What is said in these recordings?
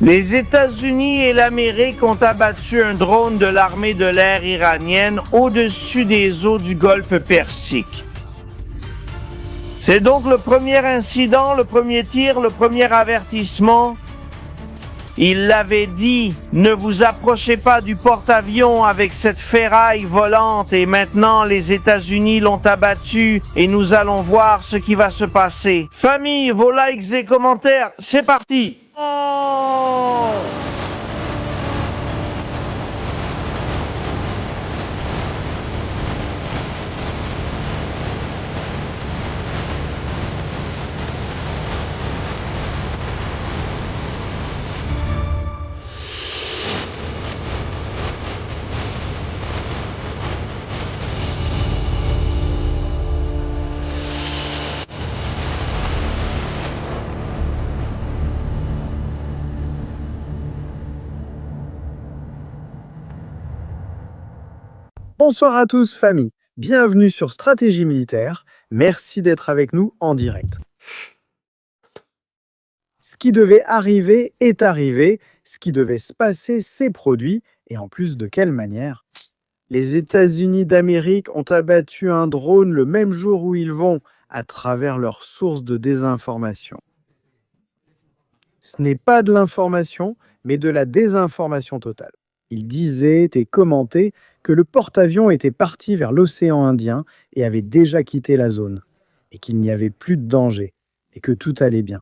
Les États-Unis et l'Amérique ont abattu un drone de l'armée de l'air iranienne au-dessus des eaux du golfe Persique. C'est donc le premier incident, le premier tir, le premier avertissement. Il l'avait dit, ne vous approchez pas du porte-avions avec cette ferraille volante et maintenant les États-Unis l'ont abattu et nous allons voir ce qui va se passer. Famille, vos likes et commentaires, c'est parti! Oh! Bonsoir à tous, famille. Bienvenue sur Stratégie Militaire. Merci d'être avec nous en direct. Ce qui devait arriver est arrivé. Ce qui devait se passer s'est produit. Et en plus, de quelle manière? Les États-Unis d'Amérique ont abattu un drone le même jour où ils vont, à travers leurs sources de désinformation. Ce n'est pas de l'information, mais de la désinformation totale. Ils disaient et commentaient que le porte-avions était parti vers l'océan Indien et avait déjà quitté la zone, et qu'il n'y avait plus de danger, et que tout allait bien.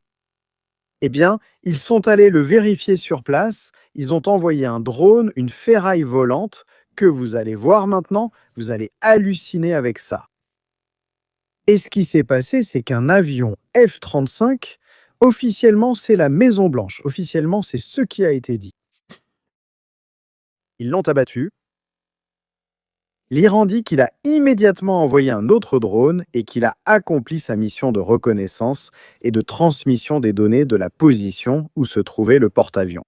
Eh bien, ils sont allés le vérifier sur place, ils ont envoyé un drone, une ferraille volante, que vous allez voir maintenant, vous allez halluciner avec ça. Et ce qui s'est passé, c'est qu'un avion F-35, officiellement, c'est la Maison-Blanche, officiellement, c'est ce qui a été dit. Ils l'ont abattu. L'Iran dit qu'il a immédiatement envoyé un autre drone et qu'il a accompli sa mission de reconnaissance et de transmission des données de la position où se trouvait le porte-avions.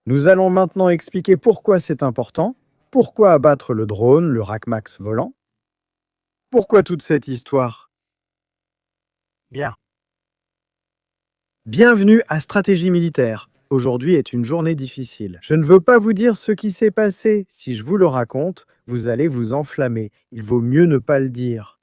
Nous allons maintenant expliquer pourquoi c'est important, pourquoi abattre le drone, le RACMAX volant, pourquoi toute cette histoire. Bien. Bienvenue à Stratégie Militaire. Aujourd'hui est une journée difficile. Je ne veux pas vous dire ce qui s'est passé. Si je vous le raconte, vous allez vous enflammer. Il vaut mieux ne pas le dire.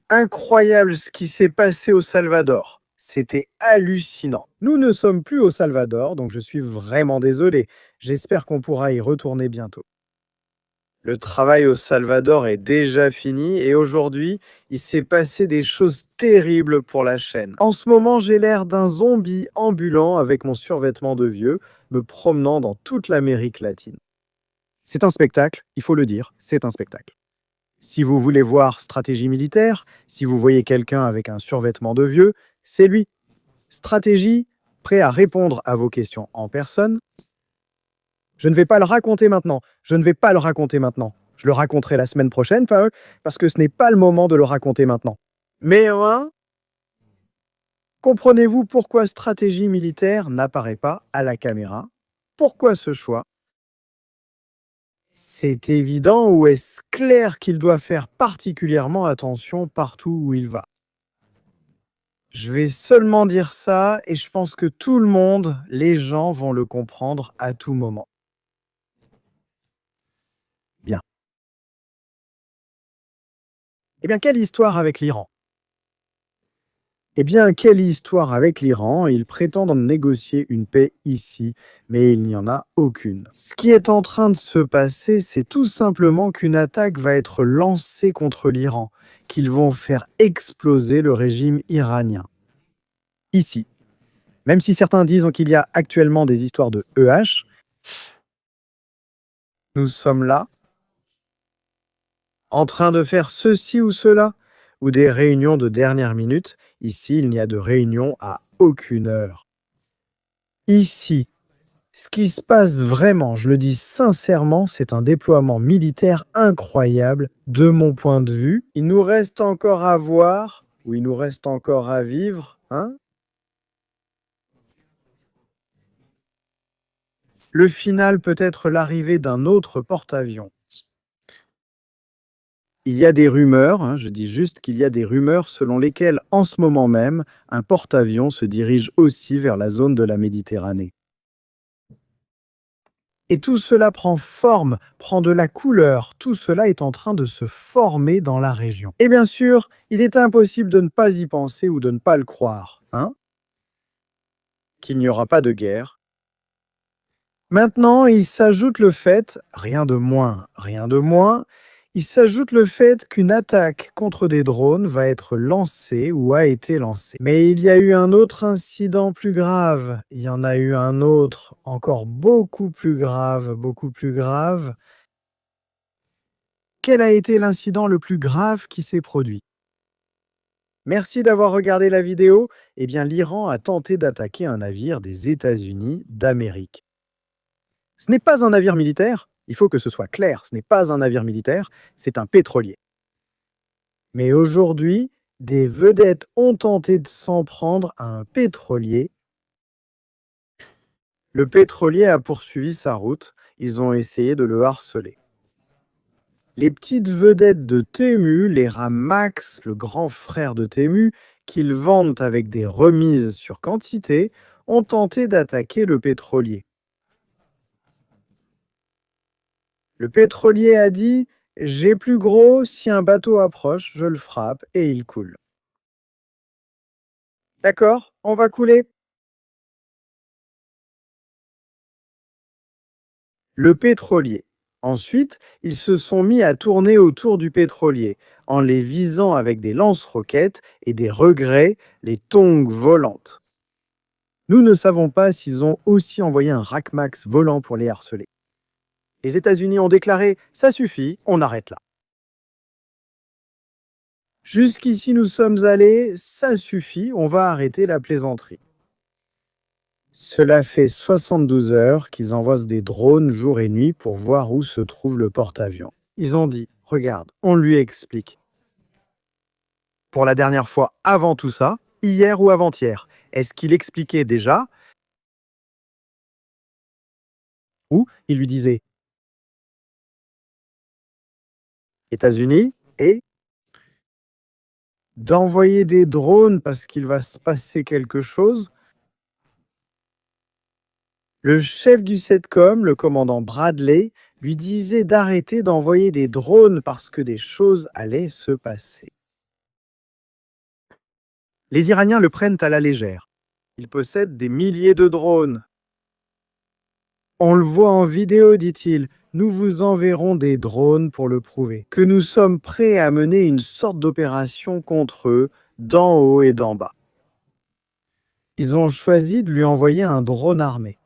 Incroyable ce qui s'est passé au Salvador. C'était hallucinant. Nous ne sommes plus au Salvador, donc je suis vraiment désolé. J'espère qu'on pourra y retourner bientôt. Le travail au Salvador est déjà fini et aujourd'hui, il s'est passé des choses terribles pour la chaîne. En ce moment, j'ai l'air d'un zombie ambulant avec mon survêtement de vieux, me promenant dans toute l'Amérique latine. C'est un spectacle, il faut le dire, c'est un spectacle. Si vous voulez voir Stratégie Militaire, si vous voyez quelqu'un avec un survêtement de vieux, c'est lui. Stratégie, prêt à répondre à vos questions en personne. Je ne vais pas le raconter maintenant. Je le raconterai la semaine prochaine, parce que ce n'est pas le moment de le raconter maintenant. Mais comprenez-vous pourquoi Stratégie Militaire n'apparaît pas à la caméra? Pourquoi ce choix? C'est évident ou est-ce clair qu'il doit faire particulièrement attention partout où il va? Je vais seulement dire ça et je pense que tout le monde, les gens vont le comprendre à tout moment. Bien. Eh bien, quelle histoire avec l'Iran? Eh bien, quelle histoire avec l'Iran? Ils prétendent négocier une paix ici, mais il n'y en a aucune. Ce qui est en train de se passer, c'est tout simplement qu'une attaque va être lancée contre l'Iran, qu'ils vont faire exploser le régime iranien. Ici. Même si certains disent qu'il y a actuellement des histoires de EH, nous sommes là, en train de faire ceci ou cela, ou des réunions de dernière minute. Ici, il n'y a de réunion à aucune heure. Ici, ce qui se passe vraiment, je le dis sincèrement, c'est un déploiement militaire incroyable de mon point de vue. Il nous reste encore à voir, ou il nous reste encore à vivre, hein? Le final peut être l'arrivée d'un autre porte-avions. Il y a des rumeurs, je dis juste qu'il y a des rumeurs selon lesquelles, en ce moment même, un porte-avions se dirige aussi vers la zone de la Méditerranée. Et tout cela prend forme, prend de la couleur, tout cela est en train de se former dans la région. Et bien sûr, il est impossible de ne pas y penser ou de ne pas le croire, qu'il n'y aura pas de guerre. Maintenant, il s'ajoute le fait, rien de moins, il s'ajoute le fait qu'une attaque contre des drones va être lancée ou a été lancée. Mais il y a eu un autre incident plus grave. Il y en a eu un autre encore beaucoup plus grave, beaucoup plus grave. Quel a été l'incident le plus grave qui s'est produit? Merci d'avoir regardé la vidéo. Eh bien, l'Iran a tenté d'attaquer un navire des États-Unis d'Amérique. Ce n'est pas un navire militaire, il faut que ce soit clair, ce n'est pas un navire militaire, c'est un pétrolier. Mais aujourd'hui, des vedettes ont tenté de s'en prendre à un pétrolier. Le pétrolier a poursuivi sa route, ils ont essayé de le harceler. Les petites vedettes de Temu, les Ramax, le grand frère de Temu, qu'ils vendent avec des remises sur quantité, ont tenté d'attaquer le pétrolier. Le pétrolier a dit « J'ai plus gros, si un bateau approche, je le frappe et il coule. » D'accord, on va couler. Le pétrolier. Ensuite, ils se sont mis à tourner autour du pétrolier, en les visant avec des lance-roquettes et des regrets, les tongs volantes. Nous ne savons pas s'ils ont aussi envoyé un Racmax volant pour les harceler. Les États-Unis ont déclaré « Ça suffit, on arrête là ». Jusqu'ici nous sommes allés, ça suffit, on va arrêter la plaisanterie. Cela fait 72 heures qu'ils envoient des drones jour et nuit pour voir où se trouve le porte-avions. Ils ont dit, regarde, on lui explique. Pour la dernière fois avant tout ça, hier ou avant-hier, est-ce qu'il expliquait déjà? Ou il lui disait États-Unis et d'envoyer des drones parce qu'il va se passer quelque chose? Le chef du CENTCOM, le commandant Bradley, lui disait d'arrêter d'envoyer des drones parce que des choses allaient se passer. Les Iraniens le prennent à la légère. Ils possèdent des milliers de drones. On le voit en vidéo, dit-il. Nous vous enverrons des drones pour le prouver. Que nous sommes prêts à mener une sorte d'opération contre eux, d'en haut et d'en bas. Ils ont choisi de lui envoyer un drone armé.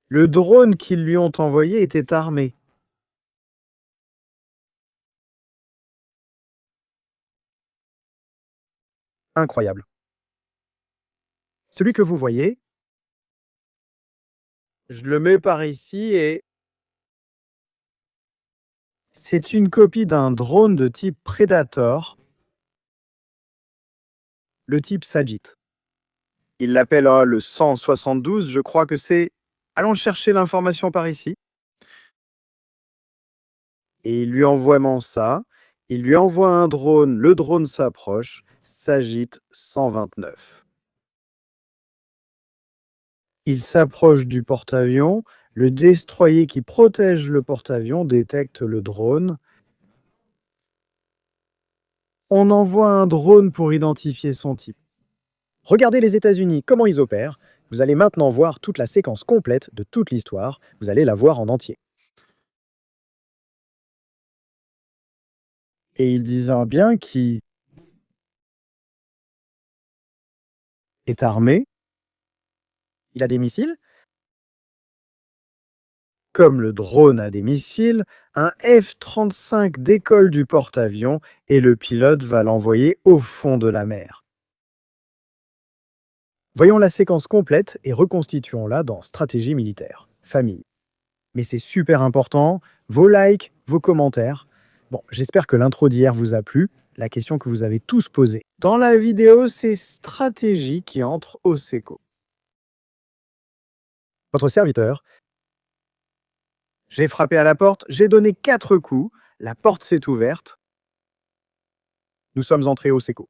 Le drone qu'ils lui ont envoyé était armé. Incroyable. Celui que vous voyez, je le mets par ici et c'est une copie d'un drone de type Predator, le type Sajid. Il l'appelle le 172, je crois que c'est... Allons chercher l'information par ici. Et il lui envoie ça. Il lui envoie un drone, le drone s'approche, s'agite 129. Il s'approche du porte-avions, le destroyer qui protège le porte-avions détecte le drone. On envoie un drone pour identifier son type. Regardez les États-Unis, comment ils opèrent. Vous allez maintenant voir toute la séquence complète de toute l'histoire. Vous allez la voir en entier. Et il disait bien qu'il est armé. Il a des missiles. Comme le drone a des missiles, un F-35 décolle du porte-avions et le pilote va l'envoyer au fond de la mer. Voyons la séquence complète et reconstituons-la dans Stratégie militaire, famille. Mais c'est super important, vos likes, vos commentaires. Bon, j'espère que l'intro d'hier vous a plu, la question que vous avez tous posée. Dans la vidéo, c'est stratégie qui entre au SECO. Votre serviteur J'ai frappé à la porte, j'ai donné 4 coups, la porte s'est ouverte. Nous sommes entrés au SECO.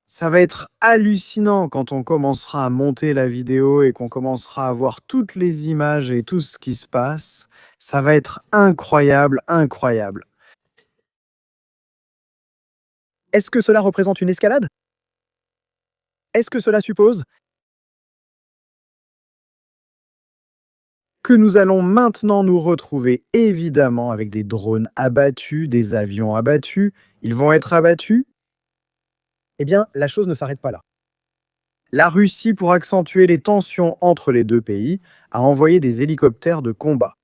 Ça va être hallucinant quand on commencera à monter la vidéo et qu'on commencera à voir toutes les images et tout ce qui se passe. Ça va être incroyable, incroyable. Est-ce que cela représente une escalade? Est-ce que cela suppose que nous allons maintenant nous retrouver évidemment avec des drones abattus, des avions abattus? Ils vont être abattus? Eh bien, la chose ne s'arrête pas là. La Russie, pour accentuer les tensions entre les deux pays, a envoyé des hélicoptères de combat.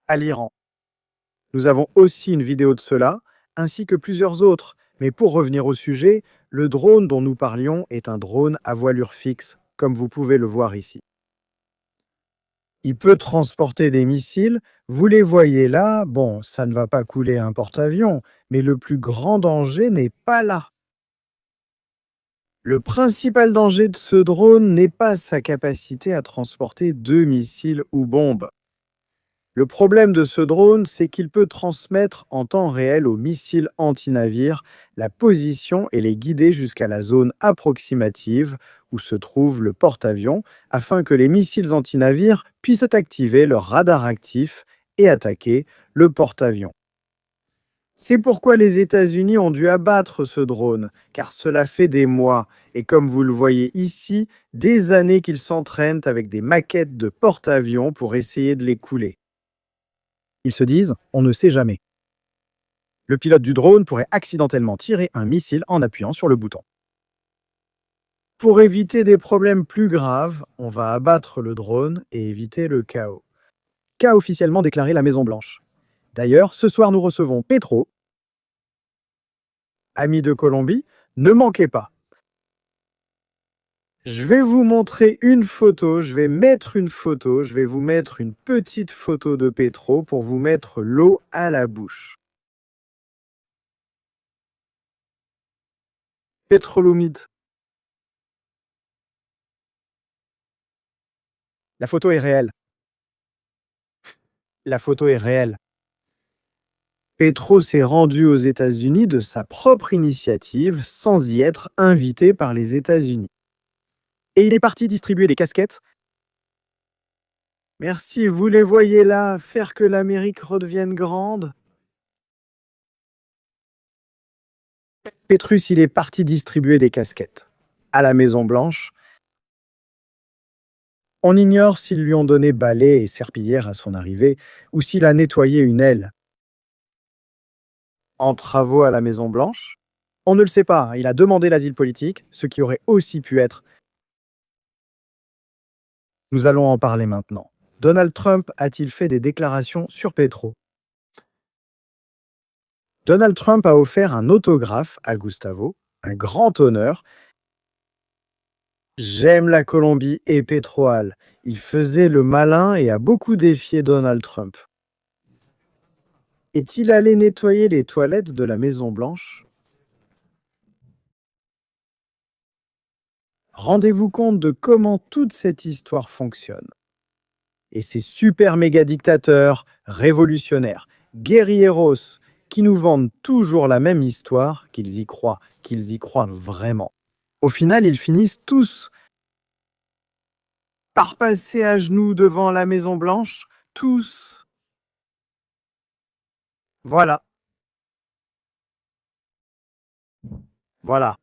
À l'Iran. Nous avons aussi une vidéo de cela, ainsi que plusieurs autres. Mais pour revenir au sujet, le drone dont nous parlions est un drone à voilure fixe, comme vous pouvez le voir ici. Il peut transporter des missiles. Vous les voyez là. Bon, ça ne va pas couler un porte-avions, mais le plus grand danger n'est pas là. Le principal danger de ce drone n'est pas sa capacité à transporter 2 missiles ou bombes. Le problème de ce drone, c'est qu'il peut transmettre en temps réel aux missiles anti-navires la position et les guider jusqu'à la zone approximative où se trouve le porte-avions afin que les missiles anti-navires puissent activer leur radar actif et attaquer le porte-avions. C'est pourquoi les États-Unis ont dû abattre ce drone, car cela fait des mois, et comme vous le voyez ici, des années qu'ils s'entraînent avec des maquettes de porte-avions pour essayer de les couler. Ils se disent, on ne sait jamais. Le pilote du drone pourrait accidentellement tirer un missile en appuyant sur le bouton. Pour éviter des problèmes plus graves, on va abattre le drone et éviter le chaos. Qu'a officiellement déclaré la Maison-Blanche. D'ailleurs, ce soir, nous recevons Petro, ami de Colombie. Ne manquez pas. Je vais vous montrer une photo, je vais mettre une photo, je vais vous mettre une petite photo de Petro pour vous mettre l'eau à la bouche. Petrolumide. La photo est réelle. La photo est réelle. Petro s'est rendu aux États-Unis de sa propre initiative sans y être invité par les États-Unis. Et il est parti distribuer des casquettes. Merci, vous les voyez là, faire que l'Amérique redevienne grande. Petrus, il est parti distribuer des casquettes à la Maison-Blanche. On ignore s'ils lui ont donné balai et serpillière à son arrivée ou s'il a nettoyé une aile. En travaux à la Maison-Blanche, on ne le sait pas, il a demandé l'asile politique, ce qui aurait aussi pu être. Nous allons en parler maintenant. Donald Trump a-t-il fait des déclarations sur Petro? Donald Trump a offert un autographe à Gustavo, un grand honneur. J'aime la Colombie et Petroal. Il faisait le malin et a beaucoup défié Donald Trump. Est-il allé nettoyer les toilettes de la Maison-Blanche? Rendez-vous compte de comment toute cette histoire fonctionne. Et ces super méga dictateurs, révolutionnaires, guerrieros, qui nous vendent toujours la même histoire, qu'ils y croient vraiment. Au final, ils finissent tous par passer à genoux devant la Maison-Blanche, tous. Voilà. Voilà.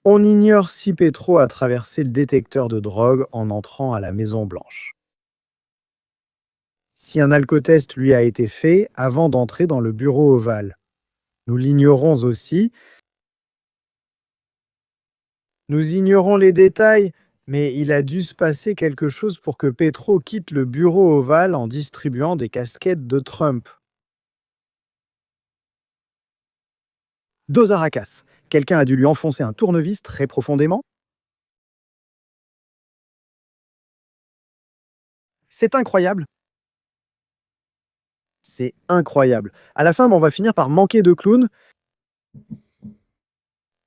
On ignore si Petro a traversé le détecteur de drogue en entrant à la Maison-Blanche. Si un alcotest lui a été fait avant d'entrer dans le bureau ovale. Nous l'ignorons aussi. Nous ignorons les détails, mais il a dû se passer quelque chose pour que Petro quitte le bureau ovale en distribuant des casquettes de Trump. Dos Aracas. Quelqu'un a dû lui enfoncer un tournevis très profondément. C'est incroyable. C'est incroyable. À la fin, on va finir par manquer de clowns.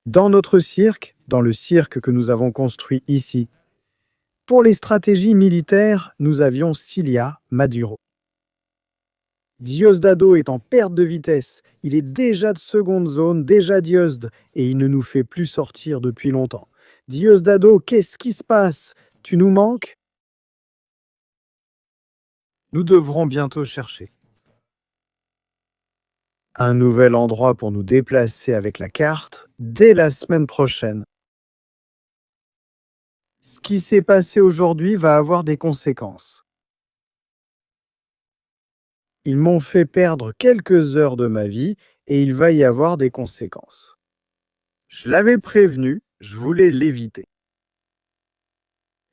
Dans notre cirque, dans le cirque que nous avons construit ici. Pour les stratégies militaires, nous avions Cilia Maduro. Diosdado est en perte de vitesse. Il est déjà de seconde zone, déjà Diosd, et il ne nous fait plus sortir depuis longtemps. Diosdado, qu'est-ce qui se passe? Tu nous manques? Nous devrons bientôt chercher un nouvel endroit pour nous déplacer avec la carte dès la semaine prochaine. Ce qui s'est passé aujourd'hui va avoir des conséquences. Ils m'ont fait perdre quelques heures de ma vie et il va y avoir des conséquences. Je l'avais prévenu, je voulais l'éviter.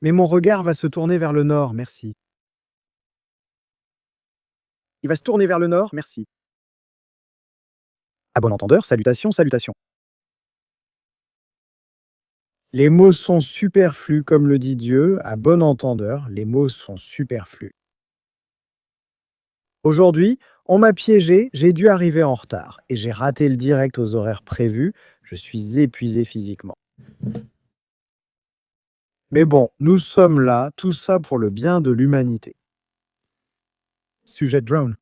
Mais mon regard va se tourner vers le nord, merci. Il va se tourner vers le nord, merci. À bon entendeur, salutations, salutations. Les mots sont superflus, comme le dit Dieu. À bon entendeur, les mots sont superflus. Aujourd'hui, on m'a piégé, j'ai dû arriver en retard et j'ai raté le direct aux horaires prévus. Je suis épuisé physiquement. Mais bon, nous sommes là, tout ça pour le bien de l'humanité. Sujet drone.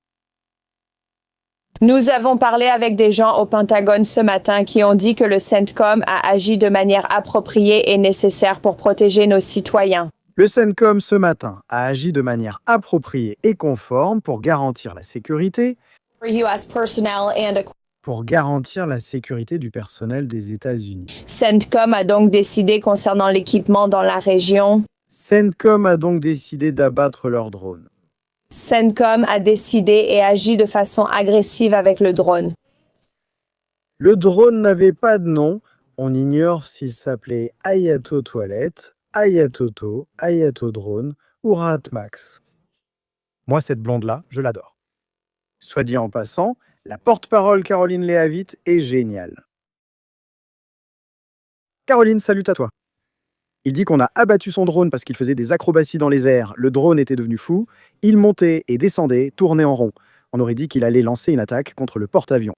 Nous avons parlé avec des gens au Pentagone ce matin qui ont dit que le CENTCOM a agi de manière appropriée et nécessaire pour protéger nos citoyens. Le CENTCOM ce matin a agi de manière appropriée et conforme pour garantir la sécurité, du personnel des États-Unis. CENTCOM a donc décidé concernant l'équipement dans la région. CENTCOM a donc décidé d'abattre leurs drones. CENTCOM a décidé et agi de façon agressive avec le drone. Le drone n'avait pas de nom. On ignore s'il s'appelait Ayato Toilette, Ayatoto, Ayato Drone ou Ratmax. Moi, cette blonde-là, je l'adore. Soit dit en passant, la porte-parole Caroline Leavitt est géniale. Caroline, salut à toi. Il dit qu'on a abattu son drone parce qu'il faisait des acrobaties dans les airs. Le drone était devenu fou. Il montait et descendait, tournait en rond. On aurait dit qu'il allait lancer une attaque contre le porte-avions.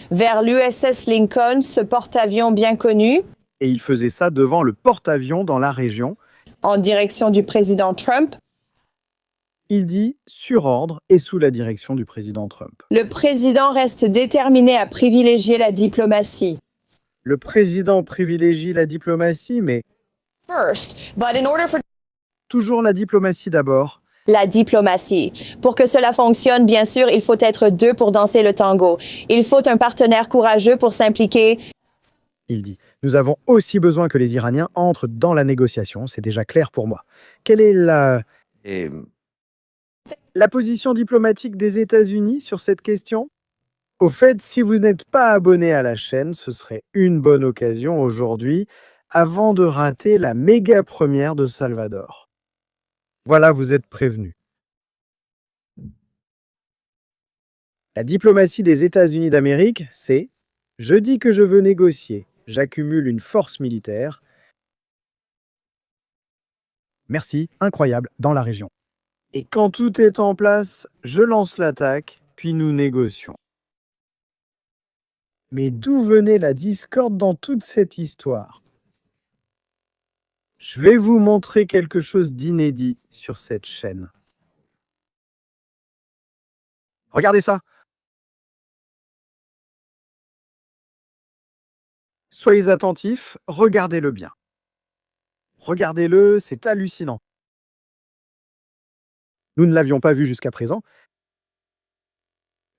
Vers l'USS Lincoln, ce porte-avions bien connu. Et il faisait ça devant le porte-avions dans la région. En direction du président Trump. Il dit sur ordre et sous la direction du président Trump. Le président reste déterminé à privilégier la diplomatie. Le président privilégie la diplomatie, mais toujours la diplomatie d'abord. La diplomatie. Pour que cela fonctionne, bien sûr, il faut être deux pour danser le tango. Il faut un partenaire courageux pour s'impliquer. Il dit, nous avons aussi besoin que les Iraniens entrent dans la négociation, c'est déjà clair pour moi. Quelle est la position diplomatique des États-Unis sur cette question? Au fait, si vous n'êtes pas abonné à la chaîne, ce serait une bonne occasion aujourd'hui avant de rater la méga première de Salvador. Voilà, vous êtes prévenus. La diplomatie des États-Unis d'Amérique, c'est « Je dis que je veux négocier, j'accumule une force militaire. Merci, incroyable, dans la région. Et quand tout est en place, je lance l'attaque, puis nous négocions. » Mais d'où venait la discorde dans toute cette histoire? Je vais vous montrer quelque chose d'inédit sur cette chaîne. Regardez ça. Soyez attentifs, regardez-le bien. Regardez-le, c'est hallucinant. Nous ne l'avions pas vu jusqu'à présent.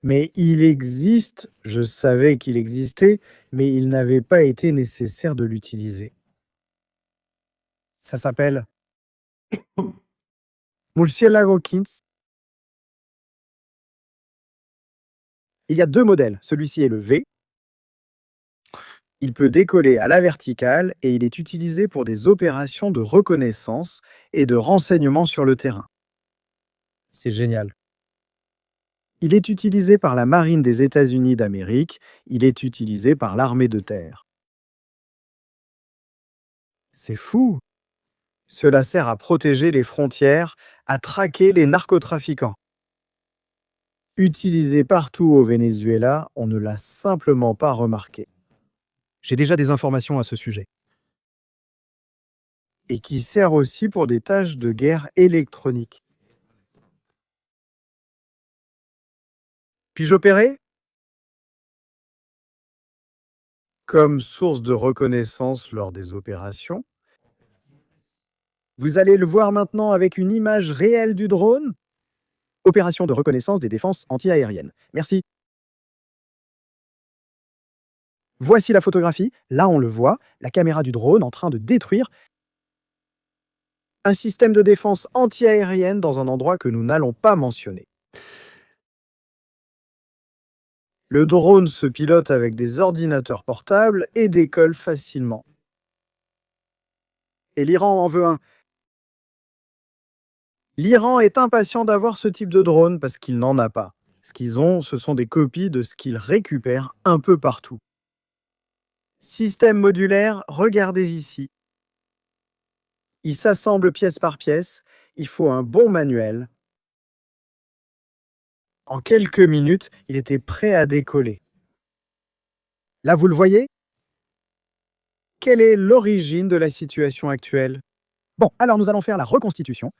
Mais il existe, je savais qu'il existait, mais il n'avait pas été nécessaire de l'utiliser. Ça s'appelle Murciélago Kings. Il y a deux modèles. Celui-ci est le V. Il peut décoller à la verticale et il est utilisé pour des opérations de reconnaissance et de renseignement sur le terrain. C'est génial. Il est utilisé par la marine des États-Unis d'Amérique. Il est utilisé par l'armée de terre. C'est fou! Cela sert à protéger les frontières, à traquer les narcotrafiquants. Utilisé partout au Venezuela, on ne l'a simplement pas remarqué. J'ai déjà des informations à ce sujet. Et qui sert aussi pour des tâches de guerre électronique. Puis-je opérer? Comme source de reconnaissance lors des opérations. Vous allez le voir maintenant avec une image réelle du drone. Opération de reconnaissance des défenses anti-aériennes. Merci. Voici la photographie. Là, on le voit, la caméra du drone en train de détruire un système de défense anti-aérienne dans un endroit que nous n'allons pas mentionner. Le drone se pilote avec des ordinateurs portables et décolle facilement. Et l'Iran en veut un. L'Iran est impatient d'avoir ce type de drone parce qu'il n'en a pas. Ce qu'ils ont, ce sont des copies de ce qu'ils récupèrent un peu partout. Système modulaire, regardez ici. Il s'assemble pièce par pièce, il faut un bon manuel. En quelques minutes, il était prêt à décoller. Là, vous le voyez? Quelle est l'origine de la situation actuelle? Bon, alors nous allons faire la reconstitution.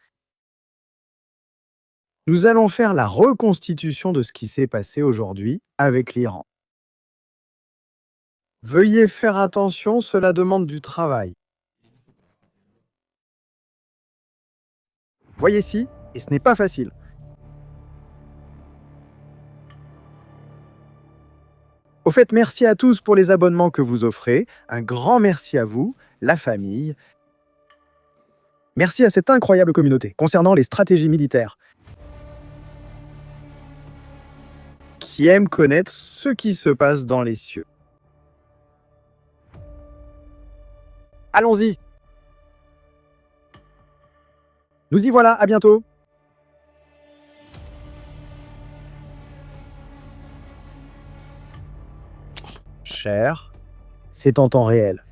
Nous allons faire la reconstitution de ce qui s'est passé aujourd'hui avec l'Iran. Veuillez faire attention, cela demande du travail. Voyez ici, et ce n'est pas facile. Au fait, merci à tous pour les abonnements que vous offrez. Un grand merci à vous, la famille. Merci à cette incroyable communauté concernant les stratégies militaires qui aime connaître ce qui se passe dans les cieux. Allons-y. Nous y voilà, à bientôt. Cher, c'est en temps réel.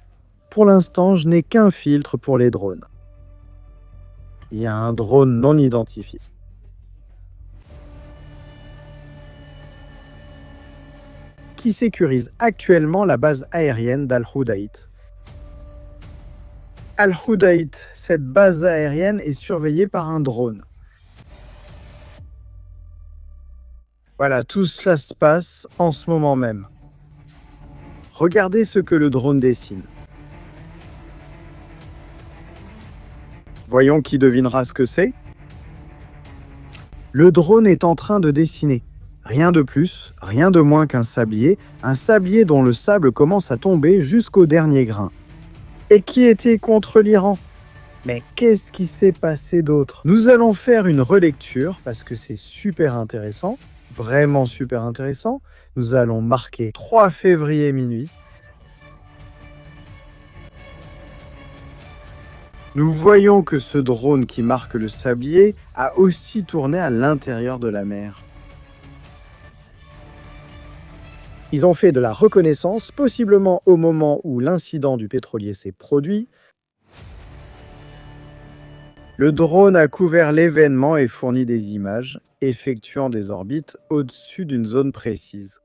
Pour l'instant, je n'ai qu'un filtre pour les drones. Il y a un drone non identifié. Qui sécurise actuellement la base aérienne d'Al-Houdaït. Al-Houdaït, cette base aérienne est surveillée par un drone. Voilà, tout cela se passe en ce moment même. Regardez ce que le drone dessine. Voyons qui devinera ce que c'est. Le drone est en train de dessiner. Rien de plus, rien de moins qu'un sablier dont le sable commence à tomber jusqu'au dernier grain. Et qui était contre l'Iran? Mais qu'est-ce qui s'est passé d'autre? Nous allons faire une relecture parce que c'est super intéressant, vraiment super intéressant. Nous allons marquer 3 février minuit. Nous voyons que ce drone qui marque le sablier a aussi tourné à l'intérieur de la mer. Ils ont fait de la reconnaissance, possiblement au moment où l'incident du pétrolier s'est produit. Le drone a couvert l'événement et fourni des images, effectuant des orbites au-dessus d'une zone précise.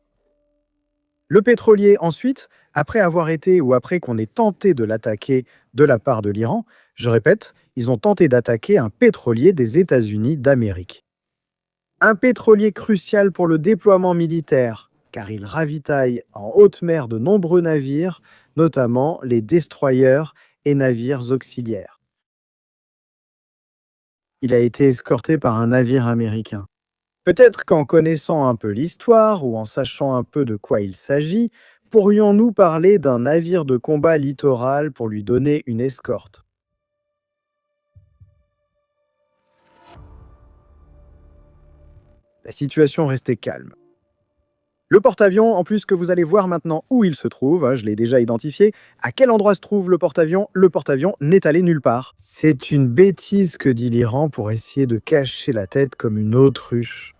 Le pétrolier, ensuite, après qu'on ait tenté de l'attaquer de la part de l'Iran, je répète, ils ont tenté d'attaquer un pétrolier des États-Unis d'Amérique. Un pétrolier crucial pour le déploiement militaire, car il ravitaille en haute mer de nombreux navires, notamment les destroyers et navires auxiliaires. Il a été escorté par un navire américain. Peut-être qu'en connaissant un peu l'histoire ou en sachant un peu de quoi il s'agit, pourrions-nous parler d'un navire de combat littoral pour lui donner une escorte. La situation restait calme. Le porte-avions, en plus que vous allez voir maintenant où il se trouve, je l'ai déjà identifié. À quel endroit se trouve le porte-avions? Le porte-avions n'est allé nulle part. C'est une bêtise que dit l'Iran pour essayer de cacher la tête comme une autruche.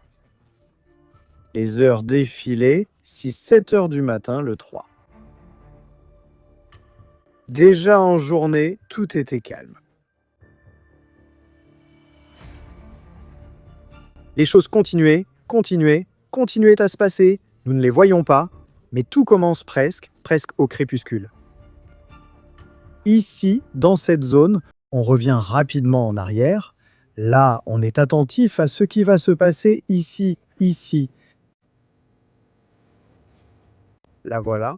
Les heures défilaient, 6-7 heures du matin le 3. Déjà en journée, tout était calme. Les choses continuaient à se passer. Nous ne les voyons pas, Mais tout commence presque au crépuscule. Ici, dans cette zone, on revient rapidement en arrière. Là, on est attentif à ce qui va se passer ici. La voilà.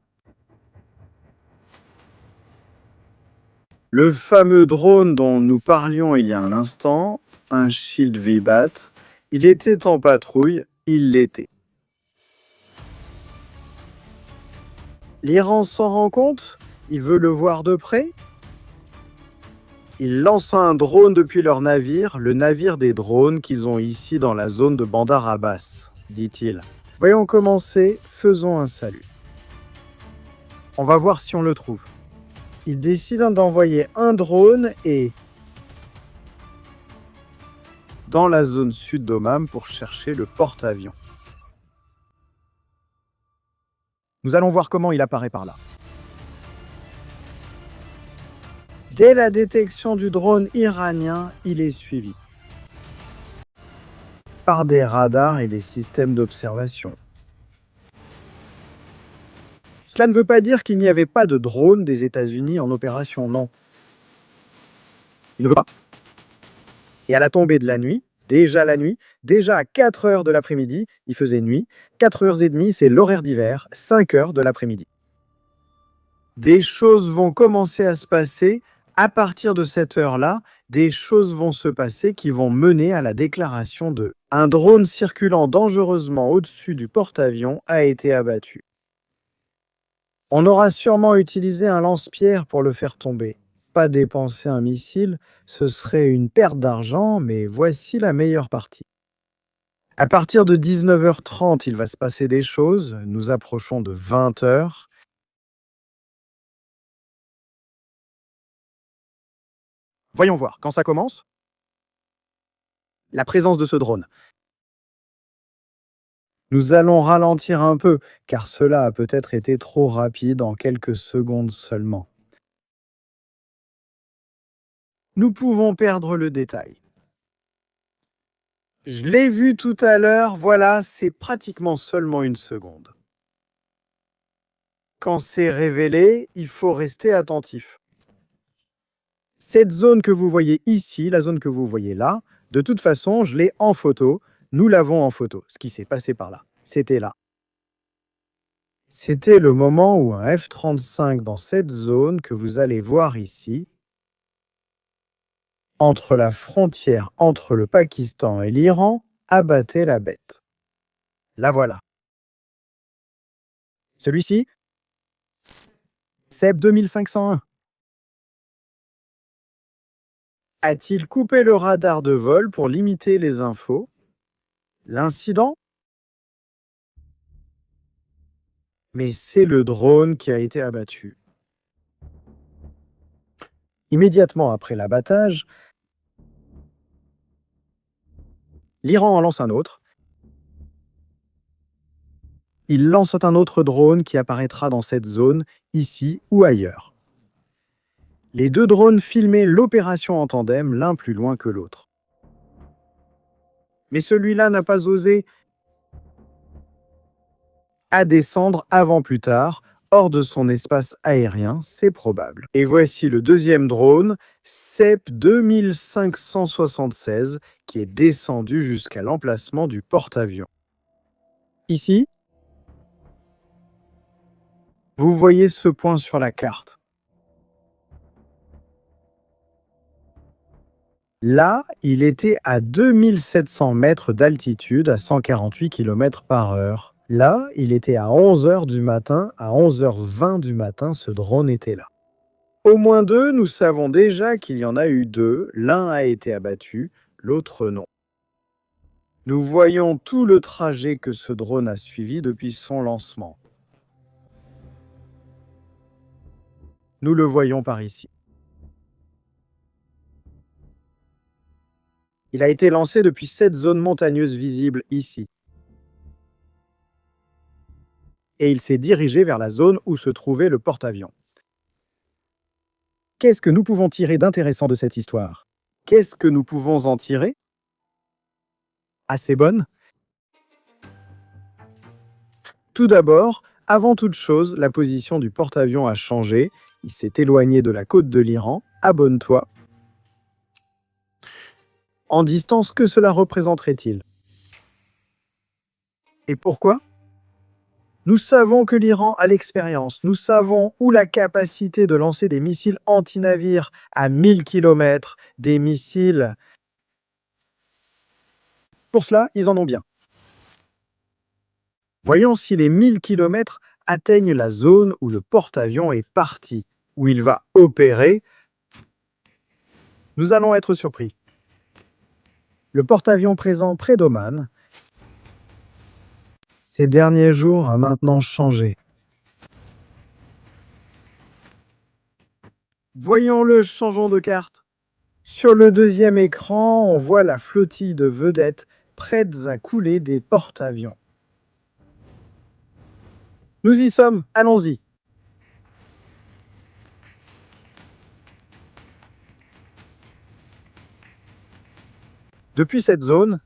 Le fameux drone dont nous parlions il y a un instant, un Shield V-Bat, il était en patrouille, il l'était. L'Iran s'en rend compte? Il veut le voir de près? Ils lancent un drone depuis leur navire, le navire des drones qu'ils ont ici dans la zone de Bandar Abbas, dit-il. Voyons commencer, faisons un salut. On va voir si on le trouve. Ils décident d'envoyer un drone et dans la zone sud d'Oman pour chercher le porte-avions. Nous allons voir comment il apparaît par là. Dès la détection du drone iranien, il est suivi par des radars et des systèmes d'observation. Cela ne veut pas dire qu'il n'y avait pas de drone des États-Unis en opération, non. Il ne veut pas. Et à la tombée de la nuit, déjà à 4 heures de l'après-midi, il faisait nuit. 4h30, c'est l'horaire d'hiver, 5 heures de l'après-midi. Des choses vont commencer à se passer. À partir de cette heure-là, des choses vont se passer qui vont mener à la déclaration de « Un drone circulant dangereusement au-dessus du porte-avions a été abattu ». On aura sûrement utilisé un lance-pierre pour le faire tomber. Pas dépenser un missile, ce serait une perte d'argent, mais voici la meilleure partie. À partir de 19h30, il va se passer des choses. Nous approchons de 20h. Voyons voir, quand ça commence, la présence de ce drone. Nous allons ralentir un peu, car cela a peut-être été trop rapide en quelques secondes seulement. Nous pouvons perdre le détail. Je l'ai vu tout à l'heure, voilà, c'est pratiquement seulement une seconde. Quand c'est révélé, il faut rester attentif. Cette zone que vous voyez ici, la zone que vous voyez là, de toute façon, je l'ai en photo. Nous l'avons en photo. Ce qui s'est passé par là, c'était là. C'était le moment où un F-35 dans cette zone que vous allez voir ici, entre la frontière entre le Pakistan et l'Iran, abattait la bête. La voilà. Celui-ci, CEP 2501. A-t-il coupé le radar de vol pour limiter les infos? L'incident? Mais c'est le drone qui a été abattu. Immédiatement après l'abattage, l'Iran en lance un autre. Il lance un autre drone qui apparaîtra dans cette zone, ici ou ailleurs. Les deux drones filmaient l'opération en tandem, l'un plus loin que l'autre. Mais celui-là n'a pas osé à descendre avant plus tard, hors de son espace aérien, c'est probable. Et voici le deuxième drone, CEP 2576, qui est descendu jusqu'à l'emplacement du porte-avions. Ici, vous voyez ce point sur la carte. Là, il était à 2700 mètres d'altitude, à 148 km/h. Là, il était à 11h du matin, à 11h20 du matin, ce drone était là. Au moins deux, nous savons déjà qu'il y en a eu deux. L'un a été abattu, l'autre non. Nous voyons tout le trajet que ce drone a suivi depuis son lancement. Nous le voyons par ici. Il a été lancé depuis cette zone montagneuse visible ici. Et il s'est dirigé vers la zone où se trouvait le porte-avions. Qu'est-ce que nous pouvons tirer d'intéressant de cette histoire? Qu'est-ce que nous pouvons en tirer? Assez bonne? Tout d'abord, Avant toute chose, la position du porte-avions a changé. Il s'est éloigné de la côte de l'Iran. Abonne-toi. En distance, que cela représenterait-il? Et pourquoi? Nous savons que l'Iran a l'expérience. Nous savons où la capacité de lancer des missiles anti-navires à 1000 km, des missiles. Pour cela, ils en ont bien. Voyons si les 1000 km atteignent la zone où le porte-avions est parti, où il va opérer. Nous allons être surpris. Le porte-avions présent près d'Oman, ces derniers jours, a maintenant changé. Voyons-le, changeons de carte. Sur le deuxième écran, on voit la flottille de vedettes prêtes à couler des porte-avions. Nous y sommes, allons-y. Depuis cette zone,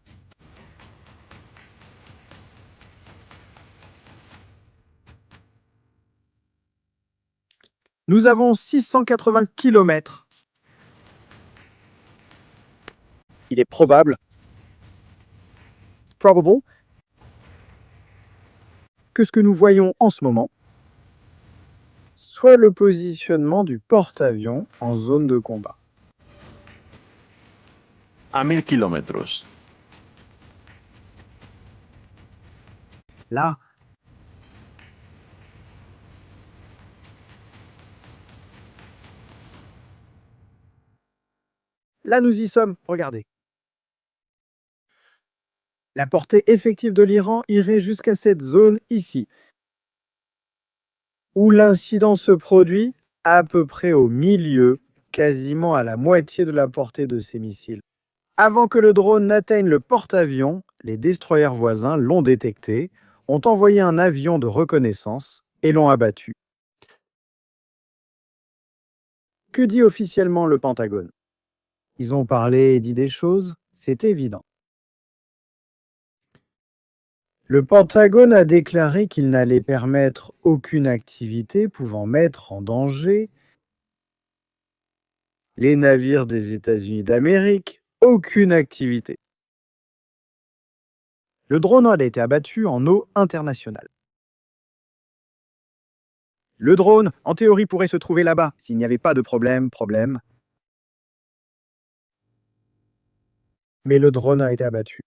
nous avons 680 km. Il est probable, que ce que nous voyons en ce moment soit le positionnement du porte-avions en zone de combat. A 1000 kilómetros. Là, nous y sommes, regardez. La portée effective de l'Iran irait jusqu'à cette zone ici, où l'incident se produit à peu près au milieu, quasiment à la moitié de la portée de ces missiles. Avant que le drone n'atteigne le porte-avions, les destroyers voisins l'ont détecté, ont envoyé un avion de reconnaissance et l'ont abattu. Que dit officiellement le Pentagone? Ils ont parlé et dit des choses, c'est évident. Le Pentagone a déclaré qu'il n'allait permettre aucune activité pouvant mettre en danger les navires des États-Unis d'Amérique, aucune activité. Le drone a été abattu en eau internationale. Le drone, en théorie, pourrait se trouver là-bas s'il n'y avait pas de problème. Mais le drone a été abattu.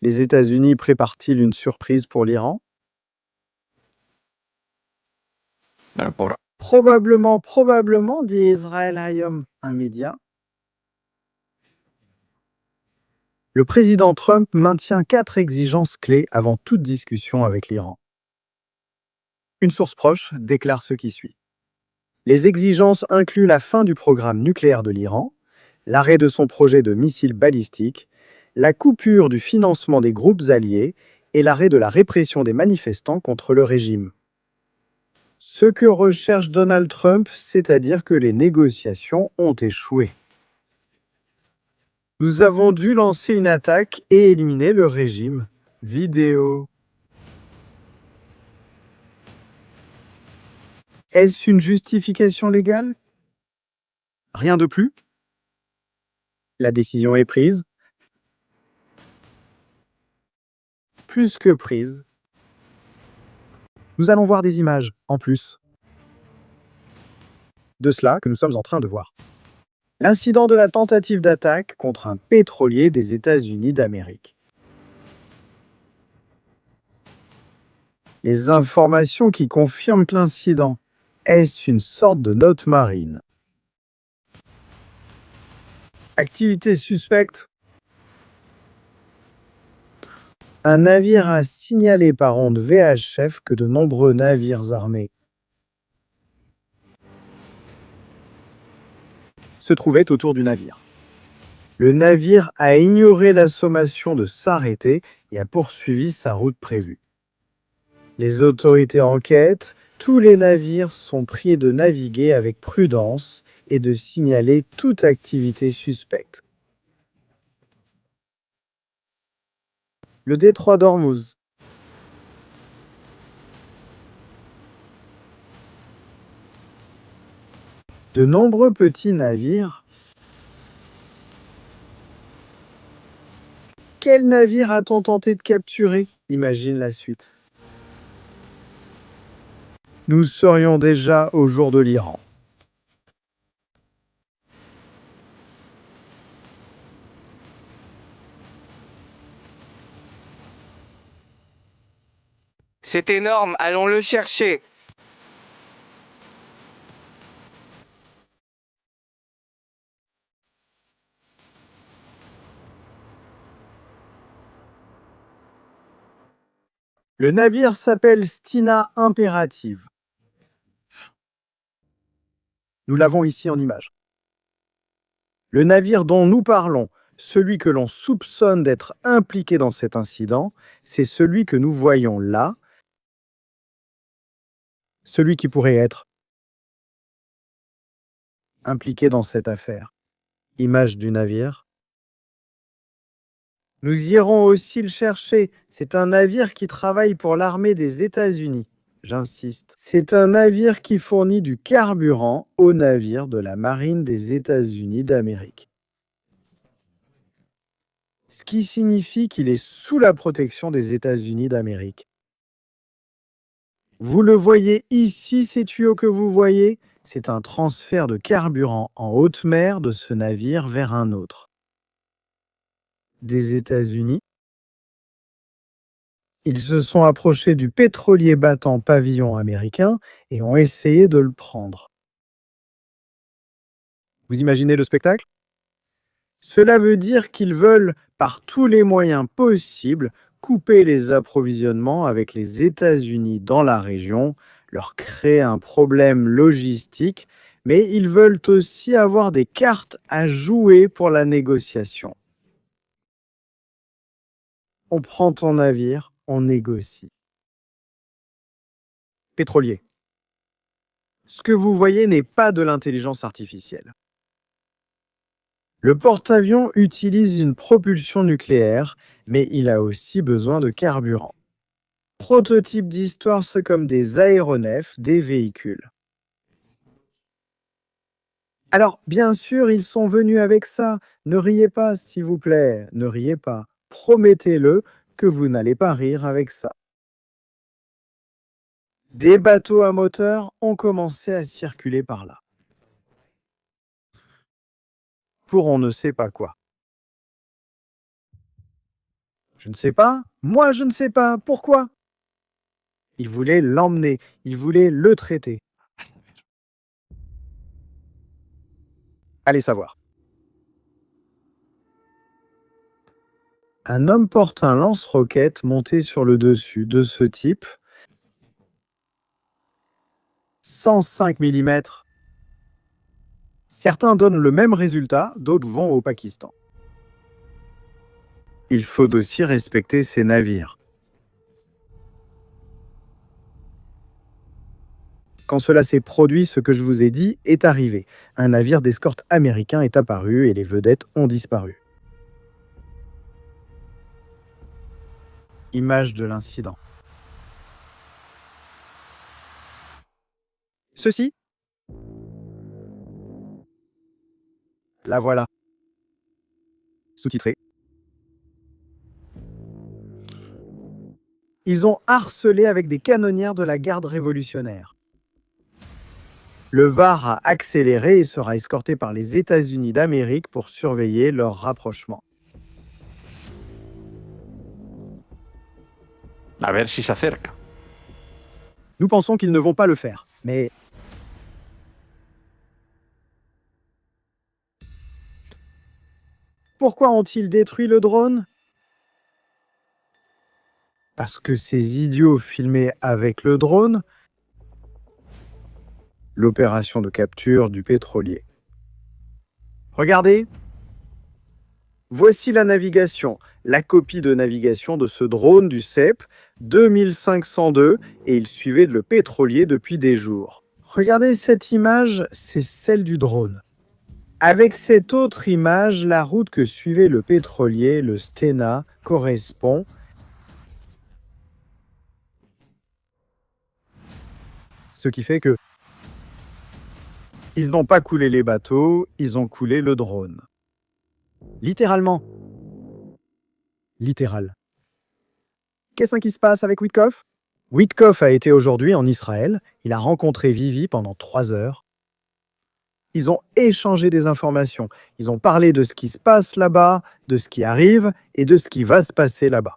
Les États-Unis préparent-ils une surprise pour l'Iran? Probablement, dit Israel Hayom, un média. Le président Trump maintient 4 exigences clés avant toute discussion avec l'Iran. Une source proche déclare ce qui suit. Les exigences incluent la fin du programme nucléaire de l'Iran, l'arrêt de son projet de missiles balistiques, la coupure du financement des groupes alliés et l'arrêt de la répression des manifestants contre le régime. Ce que recherche Donald Trump, c'est-à-dire que les négociations ont échoué. Nous avons dû lancer une attaque et éliminer le régime. Vidéo. Est-ce une justification légale? Rien de plus? La décision est prise. Plus que prise. Nous allons voir des images, en plus de cela que nous sommes en train de voir. L'incident de la tentative d'attaque contre un pétrolier des États-Unis d'Amérique. Les informations qui confirment l'incident. Est-ce une sorte de note marine? Activité suspecte. Un navire a signalé par onde VHF que de nombreux navires armés se trouvaient autour du navire. Le navire a ignoré la sommation de s'arrêter et a poursuivi sa route prévue. Les autorités enquêtent, tous les navires sont priés de naviguer avec prudence et de signaler toute activité suspecte. Le détroit d'Ormuz. De nombreux petits navires. Quel navire a-t-on tenté de capturer? Imagine la suite. Nous serions déjà au jour de l'Iran. C'est énorme, allons le chercher. Le navire s'appelle Stina Imperative. Nous l'avons ici en image. Le navire dont nous parlons, celui que l'on soupçonne d'être impliqué dans cet incident, c'est celui que nous voyons là, celui qui pourrait être impliqué dans cette affaire. Image du navire. Nous irons aussi le chercher. C'est un navire qui travaille pour l'armée des États-Unis. J'insiste. C'est un navire qui fournit du carburant aux navires de la marine des États-Unis d'Amérique. Ce qui signifie qu'il est sous la protection des États-Unis d'Amérique. Vous le voyez ici, ces tuyaux que vous voyez, c'est un transfert de carburant en haute mer de ce navire vers un autre. Des États-Unis. Ils se sont approchés du pétrolier battant pavillon américain et ont essayé de le prendre. Vous imaginez le spectacle? Cela veut dire qu'ils veulent, par tous les moyens possibles, couper les approvisionnements avec les États-Unis dans la région, leur créer un problème logistique, mais ils veulent aussi avoir des cartes à jouer pour la négociation. On prend ton navire, on négocie. Pétrolier. Ce que vous voyez n'est pas de l'intelligence artificielle. Le porte-avions utilise une propulsion nucléaire, mais il a aussi besoin de carburant. Prototypes d'histoire, c'est comme des aéronefs, des véhicules. Alors, bien sûr, ils sont venus avec ça. Ne riez pas, s'il vous plaît, ne riez pas. Promettez-le que vous n'allez pas rire avec ça. Des bateaux à moteur ont commencé à circuler par là. Pour on ne sait pas quoi. Je ne sais pas. Moi, je ne sais pas. Pourquoi? Ils voulaient l'emmener. Ils voulaient le traiter. Allez savoir. Un homme porte un lance-roquette monté sur le dessus de ce type. 105 mm. Certains donnent le même résultat, d'autres vont au Pakistan. Il faut aussi respecter ces navires. Quand cela s'est produit, ce que je vous ai dit est arrivé. Un navire d'escorte américain est apparu et les vedettes ont disparu. Image de l'incident. Ceci, la voilà. Sous-titré. Ils ont harcelé avec des canonnières de la garde révolutionnaire. Le VAR a accéléré et sera escorté par les États-Unis d'Amérique pour surveiller leur rapprochement. A ver si se acerca. Nous pensons qu'ils ne vont pas le faire, mais... Pourquoi ont-ils détruit le drone? Parce que ces idiots filmaient avec le drone l'opération de capture du pétrolier. Regardez. Voici la navigation, la copie de navigation de ce drone du CEP 2502 et il suivait le pétrolier depuis des jours. Regardez cette image, c'est celle du drone. Avec cette autre image, la route que suivait le pétrolier, le Stena, correspond Ce qui fait que ils n'ont pas coulé les bateaux, ils ont coulé le drone. Littéralement. Littéral. Qu'est-ce qui se passe avec Witkoff? Witkoff a été aujourd'hui en Israël. Il a rencontré Vivi pendant 3 heures. Ils ont échangé des informations. Ils ont parlé de ce qui se passe là-bas, de ce qui arrive et de ce qui va se passer là-bas.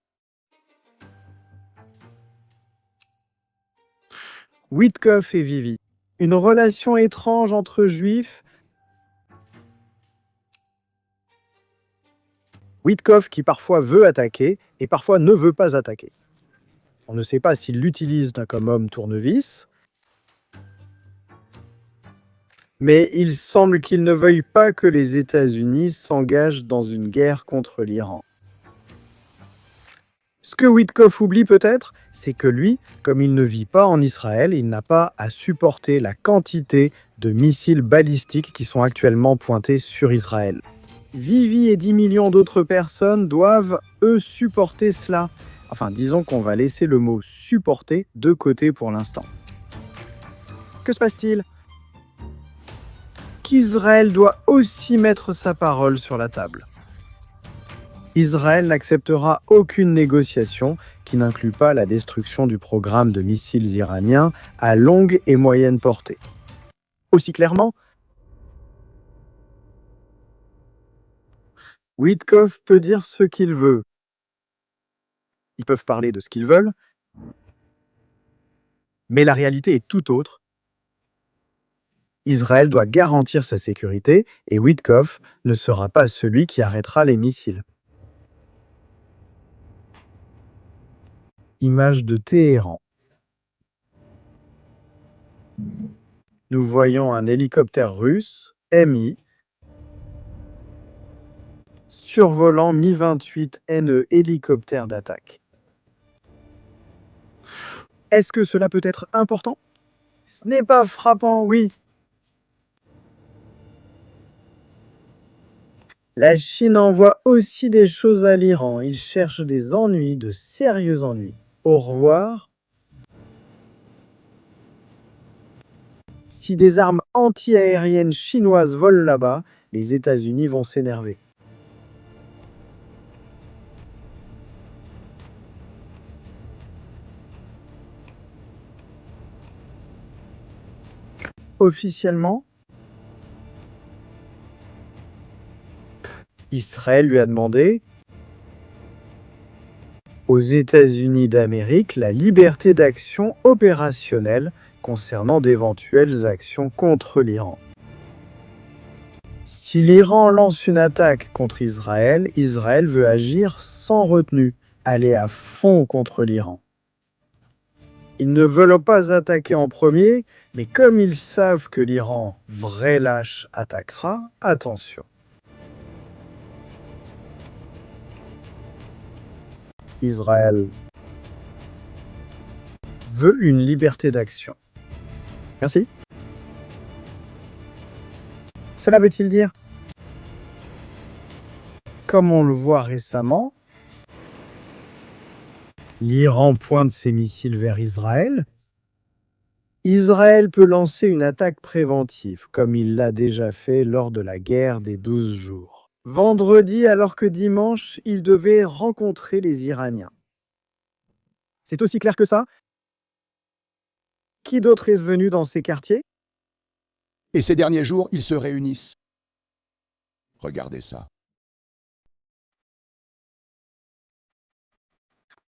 Witkoff et Vivi. Une relation étrange entre juifs. Witkoff qui parfois veut attaquer et parfois ne veut pas attaquer. On ne sait pas s'il l'utilise comme homme tournevis, mais il semble qu'il ne veuille pas que les États-Unis s'engagent dans une guerre contre l'Iran. Ce que Witkoff oublie peut-être, c'est que lui, comme il ne vit pas en Israël, il n'a pas à supporter la quantité de missiles balistiques qui sont actuellement pointés sur Israël. Vivi et 10 millions d'autres personnes doivent, eux, supporter cela. Enfin, disons qu'on va laisser le mot « supporter » de côté pour l'instant. Que se passe-t-il? Qu'Israël doit aussi mettre sa parole sur la table. Israël n'acceptera aucune négociation qui n'inclut pas la destruction du programme de missiles iraniens à longue et moyenne portée. Aussi clairement, Witkoff peut dire ce qu'il veut. Ils peuvent parler de ce qu'ils veulent, mais la réalité est tout autre. Israël doit garantir sa sécurité et Witkoff ne sera pas celui qui arrêtera les missiles. Image de Téhéran. Nous voyons un hélicoptère russe, Mi, survolant Mi-28NE hélicoptère d'attaque. Est-ce que cela peut être important? Ce n'est pas frappant, oui. La Chine envoie aussi des choses à l'Iran. Il cherche des ennuis, de sérieux ennuis. Au revoir. Si des armes anti-aériennes chinoises volent là-bas, les États-Unis vont s'énerver. Officiellement, Israël lui a demandé aux États-Unis d'Amérique la liberté d'action opérationnelle concernant d'éventuelles actions contre l'Iran. Si l'Iran lance une attaque contre Israël, Israël veut agir sans retenue, aller à fond contre l'Iran. Ils ne veulent pas attaquer en premier, mais comme ils savent que l'Iran, vrai lâche, attaquera, attention. Israël veut une liberté d'action. Merci. Cela veut-il dire, comme on le voit récemment, l'Iran pointe ses missiles vers Israël. Israël peut lancer une attaque préventive, comme il l'a déjà fait lors de la guerre des 12 jours. Vendredi, alors que dimanche, il devait rencontrer les Iraniens. C'est aussi clair que ça? Qui d'autre est venu dans ces quartiers? Et ces derniers jours, ils se réunissent. Regardez ça.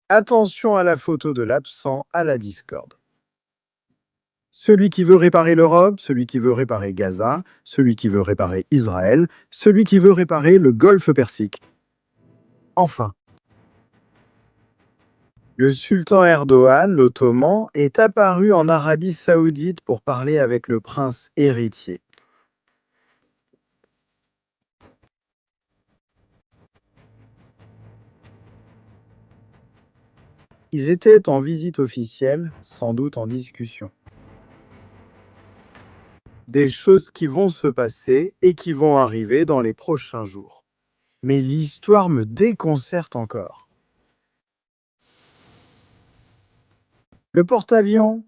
Attention à la photo de l'absent à la discorde. Celui qui veut réparer l'Europe, celui qui veut réparer Gaza, celui qui veut réparer Israël, celui qui veut réparer le Golfe Persique. Enfin, le sultan Erdogan, l'Ottoman, est apparu en Arabie Saoudite pour parler avec le prince héritier. Ils étaient en visite officielle, sans doute en discussion. Des choses qui vont se passer et qui vont arriver dans les prochains jours. Mais l'histoire me déconcerte encore. Le porte-avions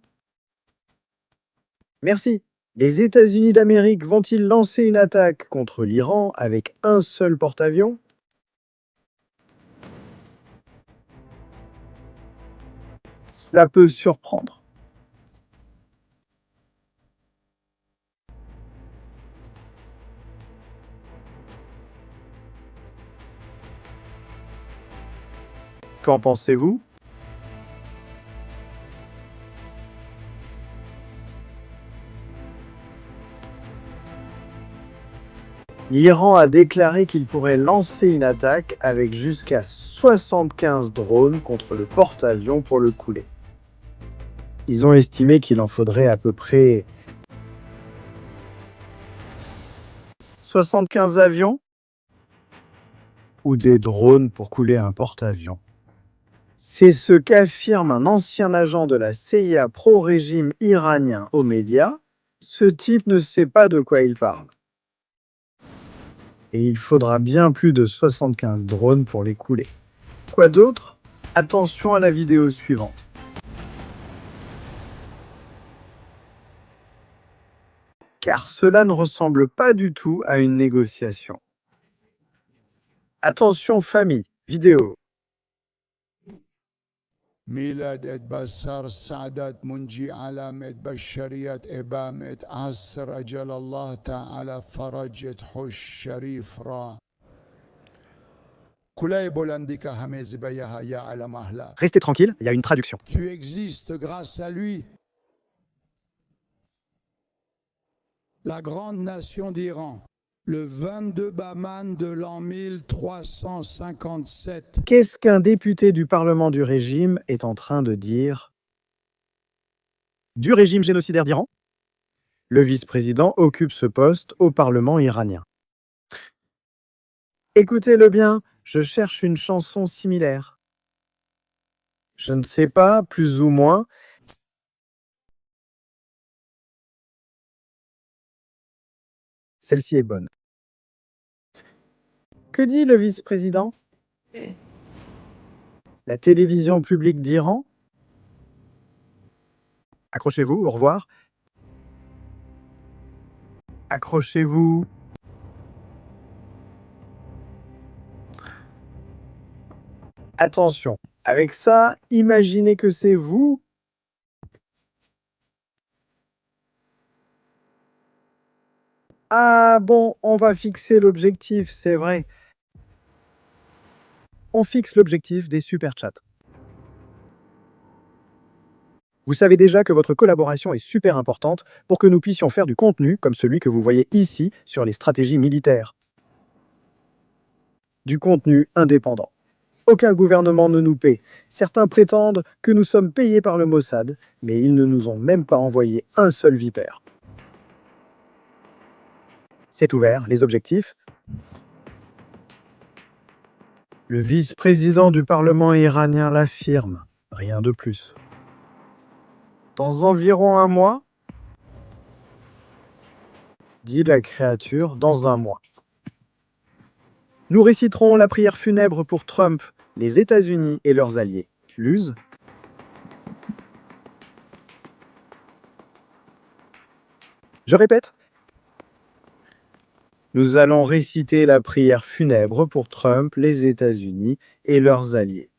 Merci. Les États-Unis d'Amérique vont-ils lancer une attaque contre l'Iran avec un seul porte-avions? Cela peut surprendre. Qu'en pensez-vous? L'Iran a déclaré qu'il pourrait lancer une attaque avec jusqu'à 75 drones contre le porte-avions pour le couler. Ils ont estimé qu'il en faudrait à peu près 75 avions ou des drones pour couler un porte-avions. C'est ce qu'affirme un ancien agent de la CIA pro-régime iranien aux médias. Ce type ne sait pas de quoi il parle. Et il faudra bien plus de 75 drones pour les couler. Quoi d'autre? Attention à la vidéo suivante. Car cela ne ressemble pas du tout à une négociation. Attention famille, vidéo. ميلاد بسر سعادة منجي علامة بشرية إبامة عصر أجل الله تعالى فرجة حش شريف را كلاي بولنديكا هميز بيها يا على مهلا. Restez tranquille, il y a une traduction. Tu existes grâce à lui. La grande nation d'Iran, le 22 Bahman de l'an 1357. Qu'est-ce qu'un député du Parlement du régime est en train de dire? Du régime génocidaire d'Iran? Le vice-président occupe ce poste au Parlement iranien. Écoutez-le bien, je cherche une chanson similaire. Je ne sais pas, plus ou moins. Celle-ci est bonne. Que dit le vice-président? La télévision publique d'Iran? Accrochez-vous, au revoir. Accrochez-vous. Attention, avec ça, imaginez que c'est vous. Ah bon, on va fixer l'objectif, c'est vrai. On fixe l'objectif des super chats. Vous savez déjà que votre collaboration est super importante pour que nous puissions faire du contenu comme celui que vous voyez ici sur les stratégies militaires. Du contenu indépendant. Aucun gouvernement ne nous paie. Certains prétendent que nous sommes payés par le Mossad, mais ils ne nous ont même pas envoyé un seul vipère. C'est ouvert, les objectifs. Le vice-président du Parlement iranien l'affirme, rien de plus. Dans environ un mois, dit la créature, dans un mois. Nous réciterons la prière funèbre pour Trump, les États-Unis et leurs alliés. Luz. Je répète. Nous allons réciter la prière funèbre pour Trump, les États-Unis et leurs alliés.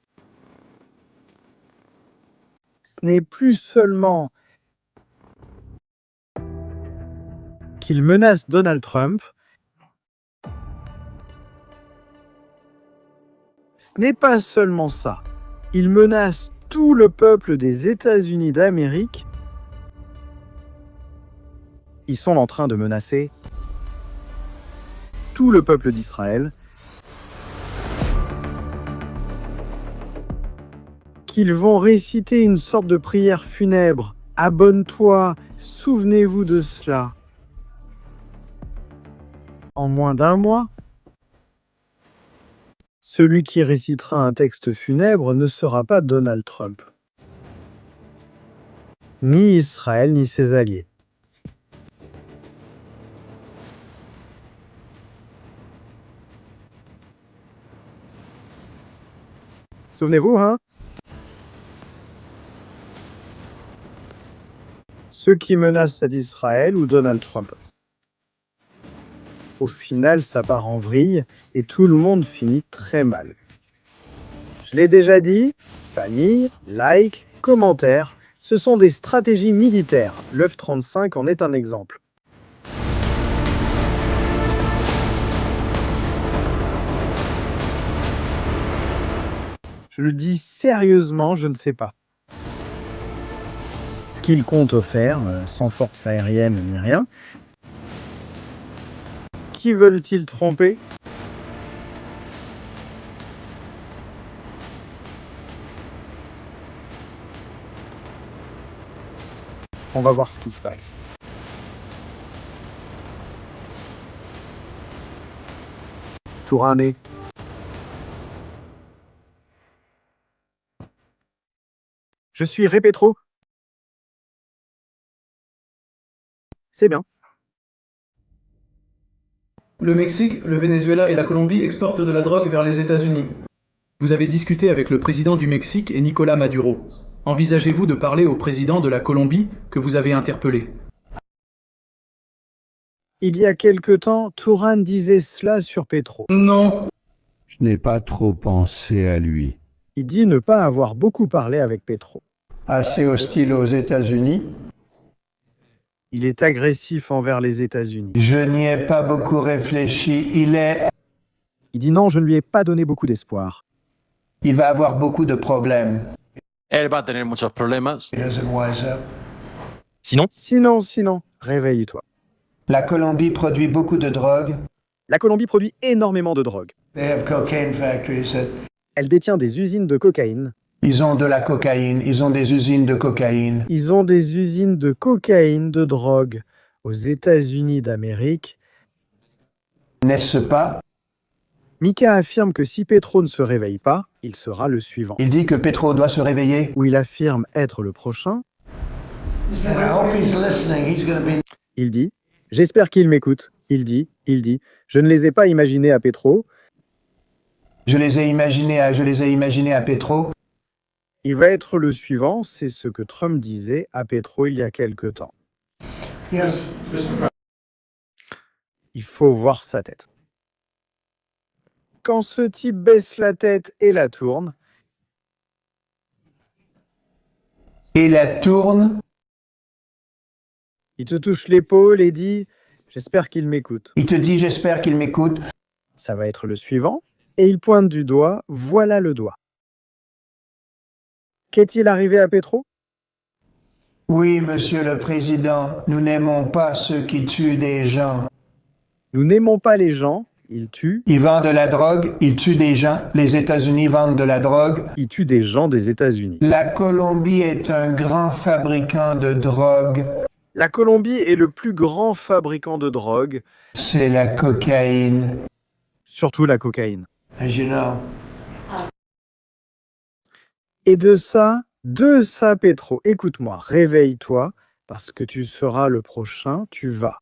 Ce n'est plus seulement qu'ils menacent Donald Trump, ce n'est pas seulement ça. Ils menacent tout le peuple des États-Unis d'Amérique. Ils sont en train de menacer tout le peuple d'Israël, qu'ils vont réciter une sorte de prière funèbre. Abonne-toi, souvenez-vous de cela. En moins d'un mois, celui qui récitera un texte funèbre ne sera pas Donald Trump, ni Israël, ni ses alliés. Souvenez-vous, hein? Ceux qui menacent d'Israël ou Donald Trump. Au final, ça part en vrille et tout le monde finit très mal. Je l'ai déjà dit, famille, like, commentaires, ce sont des stratégies militaires. L'F-35 en est un exemple. Je le dis sérieusement, je ne sais pas. Ce qu'ils comptent faire, sans force aérienne ni rien. Qui veulent-ils tromper? On va voir ce qui se passe. Tourané. Je suis Répétro. C'est bien. Le Mexique, le Venezuela et la Colombie exportent de la drogue vers les États-Unis. Vous avez discuté avec le président du Mexique et Nicolás Maduro. Envisagez-vous de parler au président de la Colombie que vous avez interpellé? Il y a quelque temps, Touraine disait cela sur Petro. Non. Je n'ai pas trop pensé à lui. Il dit ne pas avoir beaucoup parlé avec Petro. Assez hostile aux États-Unis. Il est agressif envers les États-Unis. Je n'y ai pas beaucoup réfléchi. Il dit non, je ne lui ai pas donné beaucoup d'espoir. Il va avoir beaucoup de problèmes. Él va a tener muchos problemas. He doesn't wise up. Sinon, réveille-toi. La Colombie produit beaucoup de drogue. La Colombie produit énormément de drogue. They have cocaine factories. Elle détient des usines de cocaïne. Ils ont de la cocaïne. Ils ont des usines de cocaïne. Ils ont des usines de cocaïne, de drogue, aux États-Unis d'Amérique. N'est-ce pas? Mika affirme que si Petro ne se réveille pas, il sera le suivant. Il dit que Petro doit se réveiller. Ou il affirme être le prochain. And I hope he's listening. He's going to be... Il dit « J'espère qu'il m'écoute ». Il dit « Je ne les ai pas imaginés à Petro ». Je les ai imaginés à Petro. Il va être le suivant, c'est ce que Trump disait à Petro il y a quelque temps. Yes. Il faut voir sa tête. Quand ce type baisse la tête et la tourne, Et la tourne. il te touche l'épaule et dit « J'espère qu'il m'écoute Il te dit j'espère qu'il m'écoute. ». Ça va être le suivant, et il pointe du doigt, voilà le doigt. Qu'est-il arrivé à Petro? Oui, Monsieur le Président, nous n'aimons pas ceux qui tuent des gens. Nous n'aimons pas les gens, ils tuent. Ils vendent de la drogue, ils tuent des gens. Les États-Unis vendent de la drogue. Ils tuent des gens des États-Unis. La Colombie est un grand fabricant de drogue. La Colombie est le plus grand fabricant de drogue, C'est la cocaïne. surtout la cocaïne. As you know. Et de ça, Petro, écoute-moi, réveille-toi, parce que tu seras le prochain, tu vas.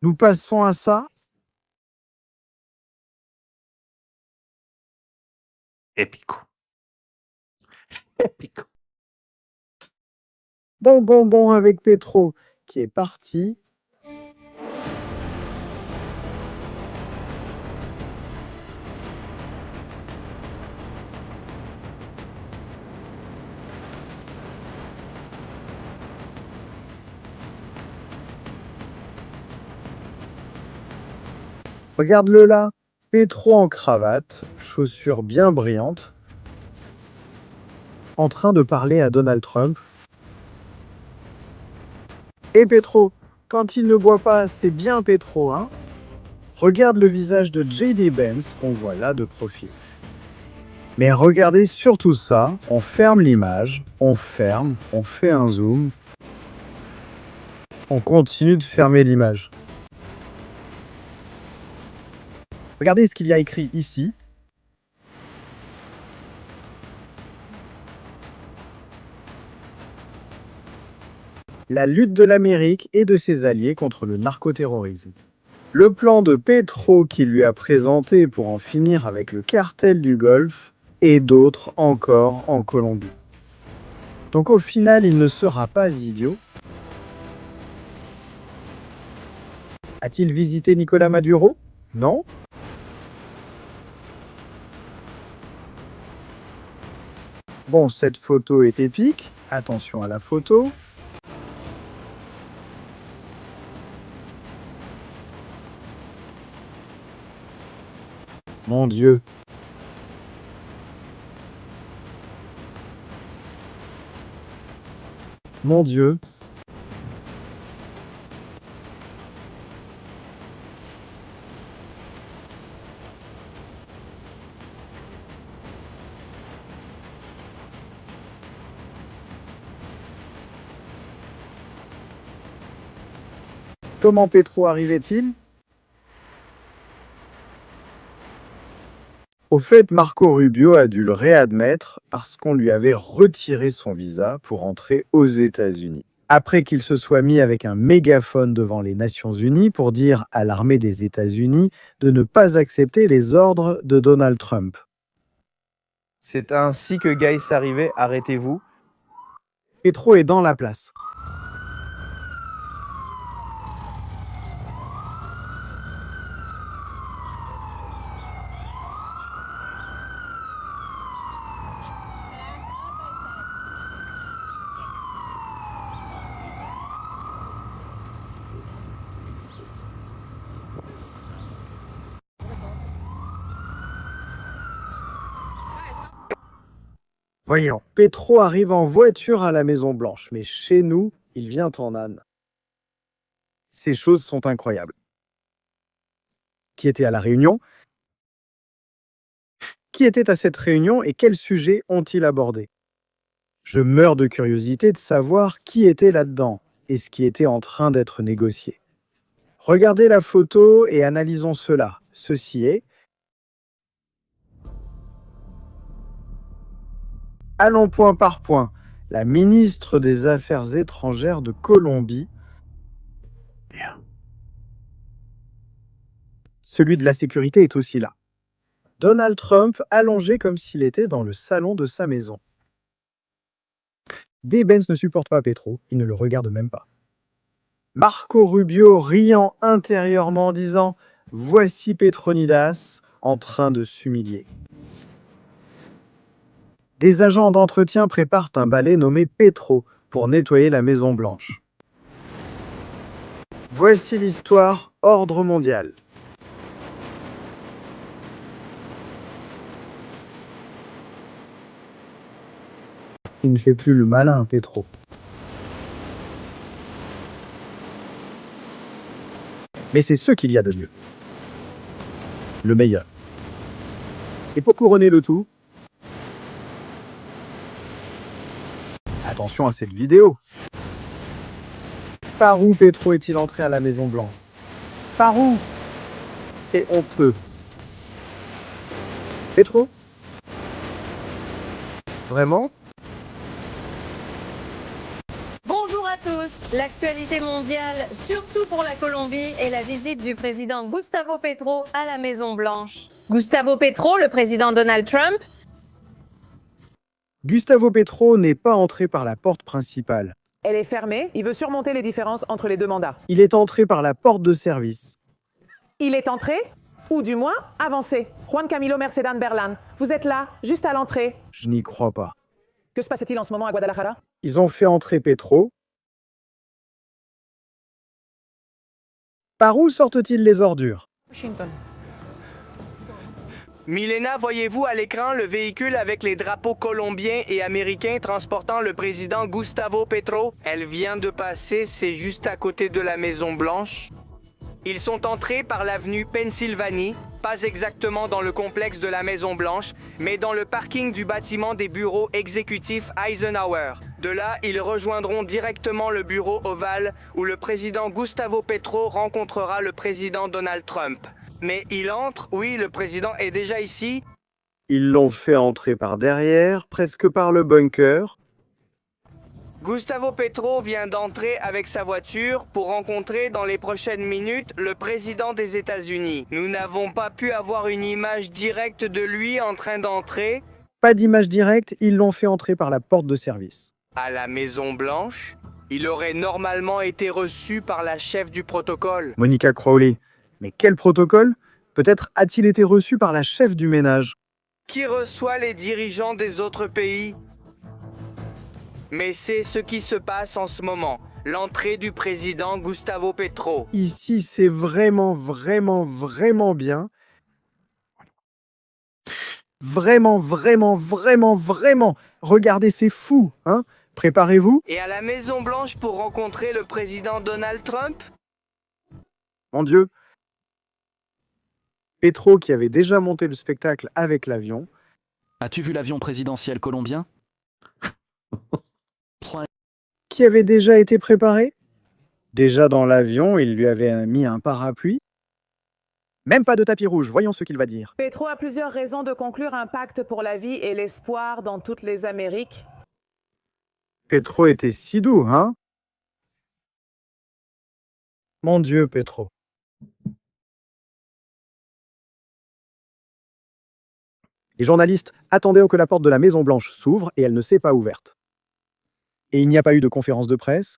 Nous passons à ça. Épico. Épico. Bon, avec Petro, qui est parti. Regarde-le là, Petro en cravate, chaussures bien brillantes, en train de parler à Donald Trump. Et Petro, quand il ne boit pas, c'est bien Petro, hein? Regarde le visage de J.D. Vance qu'on voit là de profil. Mais regardez surtout ça, on ferme l'image, on ferme, on fait un zoom, on continue de fermer l'image. Regardez ce qu'il y a écrit ici. La lutte de l'Amérique et de ses alliés contre le narcoterrorisme. Le plan de Petro qu'il lui a présenté pour en finir avec le cartel du Golfe et d'autres encore en Colombie. Donc au final, il ne sera pas idiot. A-t-il visité Nicolas Maduro? Non. Bon, cette photo est épique. Attention à la photo. Mon Dieu. Mon Dieu. Comment Petro arrivait-il? Au fait, Marco Rubio a dû le réadmettre parce qu'on lui avait retiré son visa pour entrer aux États-Unis. Après qu'il se soit mis avec un mégaphone devant les Nations Unies pour dire à l'armée des États-Unis de ne pas accepter les ordres de Donald Trump. C'est ainsi que Gaïs arrivait, arrêtez-vous. Petro est dans la place. Voyons, Petro arrive en voiture à la Maison-Blanche, mais chez nous, il vient en âne. Ces choses sont incroyables. Qui était à la réunion? Qui était à cette réunion et quels sujets ont-ils abordé? Je meurs de curiosité de savoir qui était là-dedans et ce qui était en train d'être négocié. Regardez la photo et analysons cela. Ceci est... Allons point par point. La ministre des Affaires étrangères de Colombie. Celui de la sécurité est aussi là. Donald Trump allongé comme s'il était dans le salon de sa maison. Debens ne supporte pas Petro, il ne le regarde même pas. Marco Rubio riant intérieurement en disant « Voici Petronidas en train de s'humilier ». Des agents d'entretien préparent un balai nommé Petro pour nettoyer la Maison Blanche. Voici l'histoire ordre mondial. Il ne fait plus le malin, Petro. Mais c'est ce qu'il y a de mieux. Le meilleur. Et pour couronner le tout, attention à cette vidéo. Par où Petro est-il entré à la Maison Blanche? Par où? C'est honteux. Petro? Vraiment? Bonjour à tous. L'actualité mondiale, surtout pour la Colombie, est la visite du président Gustavo Petro à la Maison-Blanche. Gustavo Petro, le président Donald Trump. Gustavo Petro n'est pas entré par la porte principale. Elle est fermée. Il veut surmonter les différences entre les deux mandats. Il est entré par la porte de service. Il est entré, ou du moins avancé. Juan Camilo Mercedan Berlan, vous êtes là, juste à l'entrée. Je n'y crois pas. Que se passe-t-il en ce moment à Guadalajara? Ils ont fait entrer Petro. Par où sortent-ils les ordures? Washington. Milena, voyez-vous à l'écran le véhicule avec les drapeaux colombiens et américains transportant le président Gustavo Petro? Elle vient de passer, c'est juste à côté de la Maison-Blanche. Ils sont entrés par l'avenue Pennsylvanie, pas exactement dans le complexe de la Maison-Blanche, mais dans le parking du bâtiment des bureaux exécutifs Eisenhower. De là, ils rejoindront directement le bureau ovale où le président Gustavo Petro rencontrera le président Donald Trump. Mais il entre, oui, le président est déjà ici. Ils l'ont fait entrer par derrière, presque par le bunker. Gustavo Petro vient d'entrer avec sa voiture pour rencontrer dans les prochaines minutes le président des États-Unis. Nous n'avons pas pu avoir une image directe de lui en train d'entrer. Pas d'image directe, ils l'ont fait entrer par la porte de service. à la Maison-Blanche, il aurait normalement été reçu par la chef du protocole. Monica Crowley. Mais quel protocole? Peut-être a-t-il été reçu par la chef du ménage. Qui reçoit les dirigeants des autres pays. Mais c'est ce qui se passe en ce moment. L'entrée du président Gustavo Petro. Ici, c'est vraiment, vraiment, vraiment bien. Vraiment, vraiment, vraiment, vraiment. Regardez, c'est fou, hein? Préparez-vous. Et à la Maison-Blanche pour rencontrer le président Donald Trump? Mon Dieu. Petro, qui avait déjà monté le spectacle avec l'avion. As-tu vu l'avion présidentiel colombien? Qui avait déjà été préparé. Déjà dans l'avion, il lui avait mis un parapluie. Même pas de tapis rouge, voyons ce qu'il va dire. Petro a plusieurs raisons de conclure un pacte pour la vie et l'espoir dans toutes les Amériques. Petro était si doux, hein? Mon Dieu, Petro. Les journalistes attendaient que la porte de la Maison-Blanche s'ouvre et elle ne s'est pas ouverte. Et il n'y a pas eu de conférence de presse.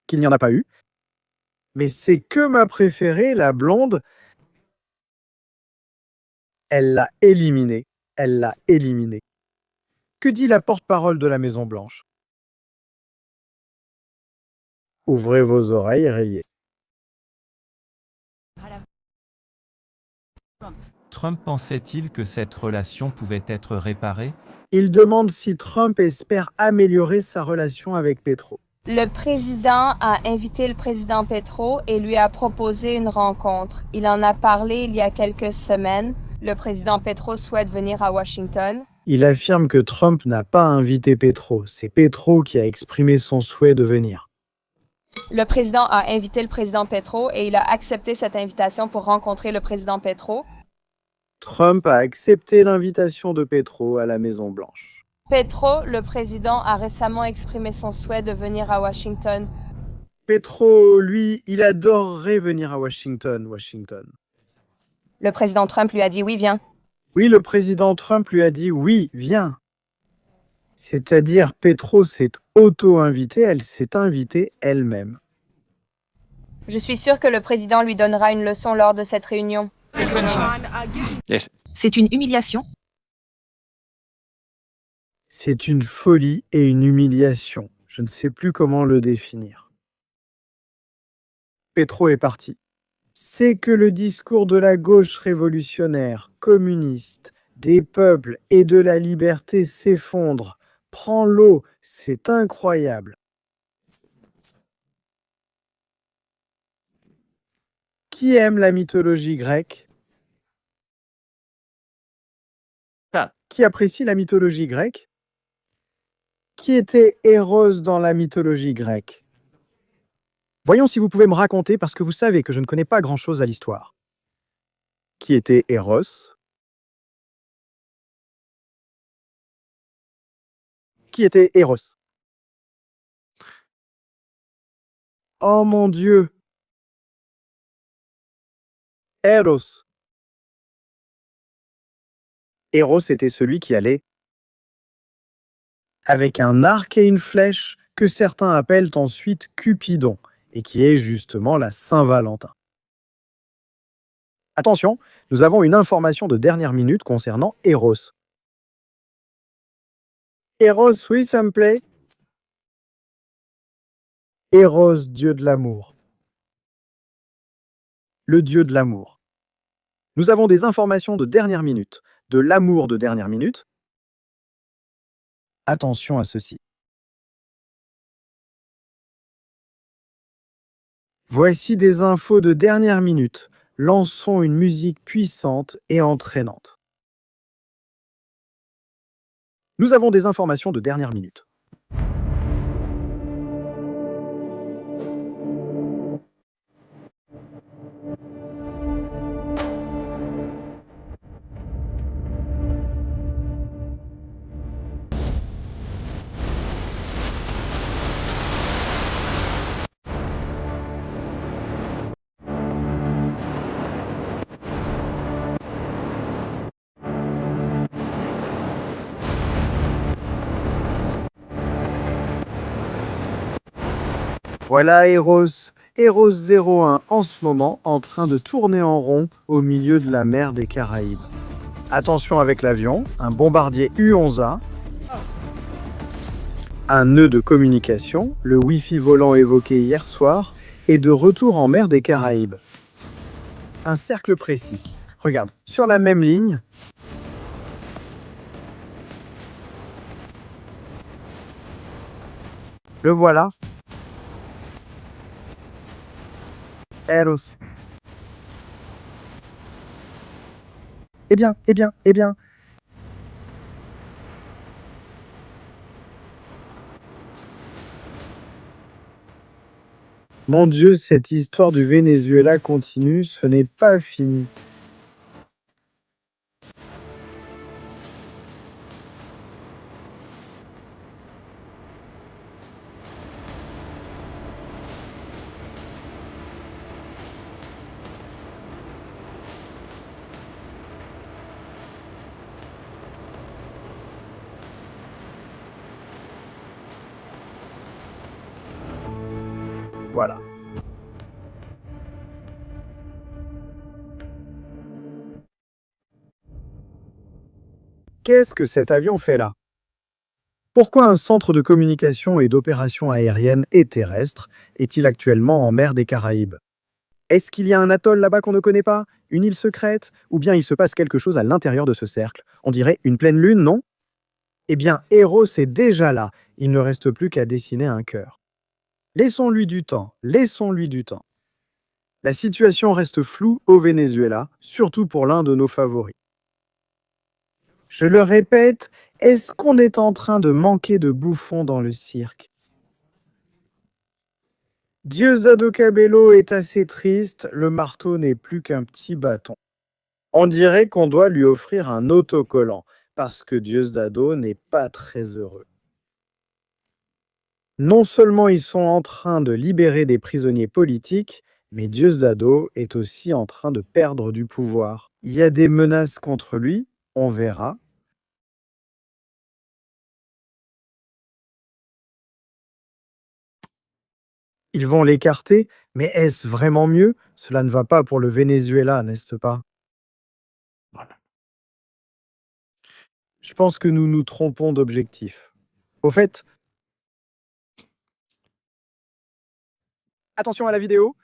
Qu'il n'y en a pas eu. Mais c'est que ma préférée, la blonde. Elle l'a éliminée. Elle l'a éliminée. Que dit la porte-parole de la Maison-Blanche? Ouvrez vos oreilles et rayez. Trump pensait-il que cette relation pouvait être réparée? Il demande si Trump espère améliorer sa relation avec Petro. Le président a invité le président Petro et lui a proposé une rencontre. Il en a parlé il y a quelques semaines. Le président Petro souhaite venir à Washington. Il affirme que Trump n'a pas invité Petro. C'est Petro qui a exprimé son souhait de venir. Le président a invité le président Petro et il a accepté cette invitation pour rencontrer le président Petro. Trump a accepté l'invitation de Petro à la Maison-Blanche. Petro, le président, a récemment exprimé son souhait de venir à Washington. Petro, lui, il adorerait venir à Washington. Le président Trump lui a dit oui, viens. Oui, le président Trump lui a dit oui, viens. C'est-à-dire, Petro s'est auto-invitée, elle s'est invitée elle-même. Je suis sûr que le président lui donnera une leçon lors de cette réunion. Yes. C'est une humiliation. C'est une folie et une humiliation. Je ne sais plus comment le définir. Petro est parti. C'est que le discours de la gauche révolutionnaire, communiste, des peuples et de la liberté s'effondre, prend l'eau, c'est incroyable. Qui aime la mythologie grecque? Qui apprécie la mythologie grecque? Qui était Eros dans la mythologie grecque? Voyons si vous pouvez me raconter, parce que vous savez que je ne connais pas grand-chose à l'histoire. Qui était Eros? Qui était Eros? Oh mon Dieu! Eros. Eros était celui qui allait avec un arc et une flèche que certains appellent ensuite Cupidon, et qui est justement la Saint-Valentin. Attention, nous avons une information de dernière minute concernant Eros. Eros, oui, ça me plaît. Eros, dieu de l'amour. Le dieu de l'amour. Nous avons des informations de dernière minute, de l'amour de dernière minute. Attention à ceci. Voici des infos de dernière minute. Lançons une musique puissante et entraînante. Nous avons des informations de dernière minute. Voilà Eros. Eros 01 en ce moment en train de tourner en rond au milieu de la mer des Caraïbes. Attention avec l'avion, un bombardier U-11A, un nœud de communication, le Wi-Fi volant évoqué hier soir, est de retour en mer des Caraïbes. Un cercle précis. Regarde, sur la même ligne, le voilà. Eros. Eh bien. Mon Dieu, cette histoire du Venezuela continue, ce n'est pas fini. Voilà. Qu'est-ce que cet avion fait là? Pourquoi un centre de communication et d'opérations aériennes et terrestres est-il actuellement en mer des Caraïbes? Est-ce qu'il y a un atoll là-bas qu'on ne connaît pas? Une île secrète? Ou bien il se passe quelque chose à l'intérieur de ce cercle? On dirait une pleine lune, non? Eh bien, Eros est déjà là. Il ne reste plus qu'à dessiner un cœur. Laissons-lui du temps, laissons-lui du temps. La situation reste floue au Venezuela, surtout pour l'un de nos favoris. Je le répète, est-ce qu'on est en train de manquer de bouffons dans le cirque? Diosdado Cabello est assez triste, le marteau n'est plus qu'un petit bâton. On dirait qu'on doit lui offrir un autocollant, parce que Diosdado n'est pas très heureux. Non seulement ils sont en train de libérer des prisonniers politiques, mais Diosdado est aussi en train de perdre du pouvoir. Il y a des menaces contre lui, on verra. Ils vont l'écarter, mais est-ce vraiment mieux? Cela ne va pas pour le Venezuela, n'est-ce pas? Je pense que nous nous trompons d'objectif. Au fait, attention à la vidéo.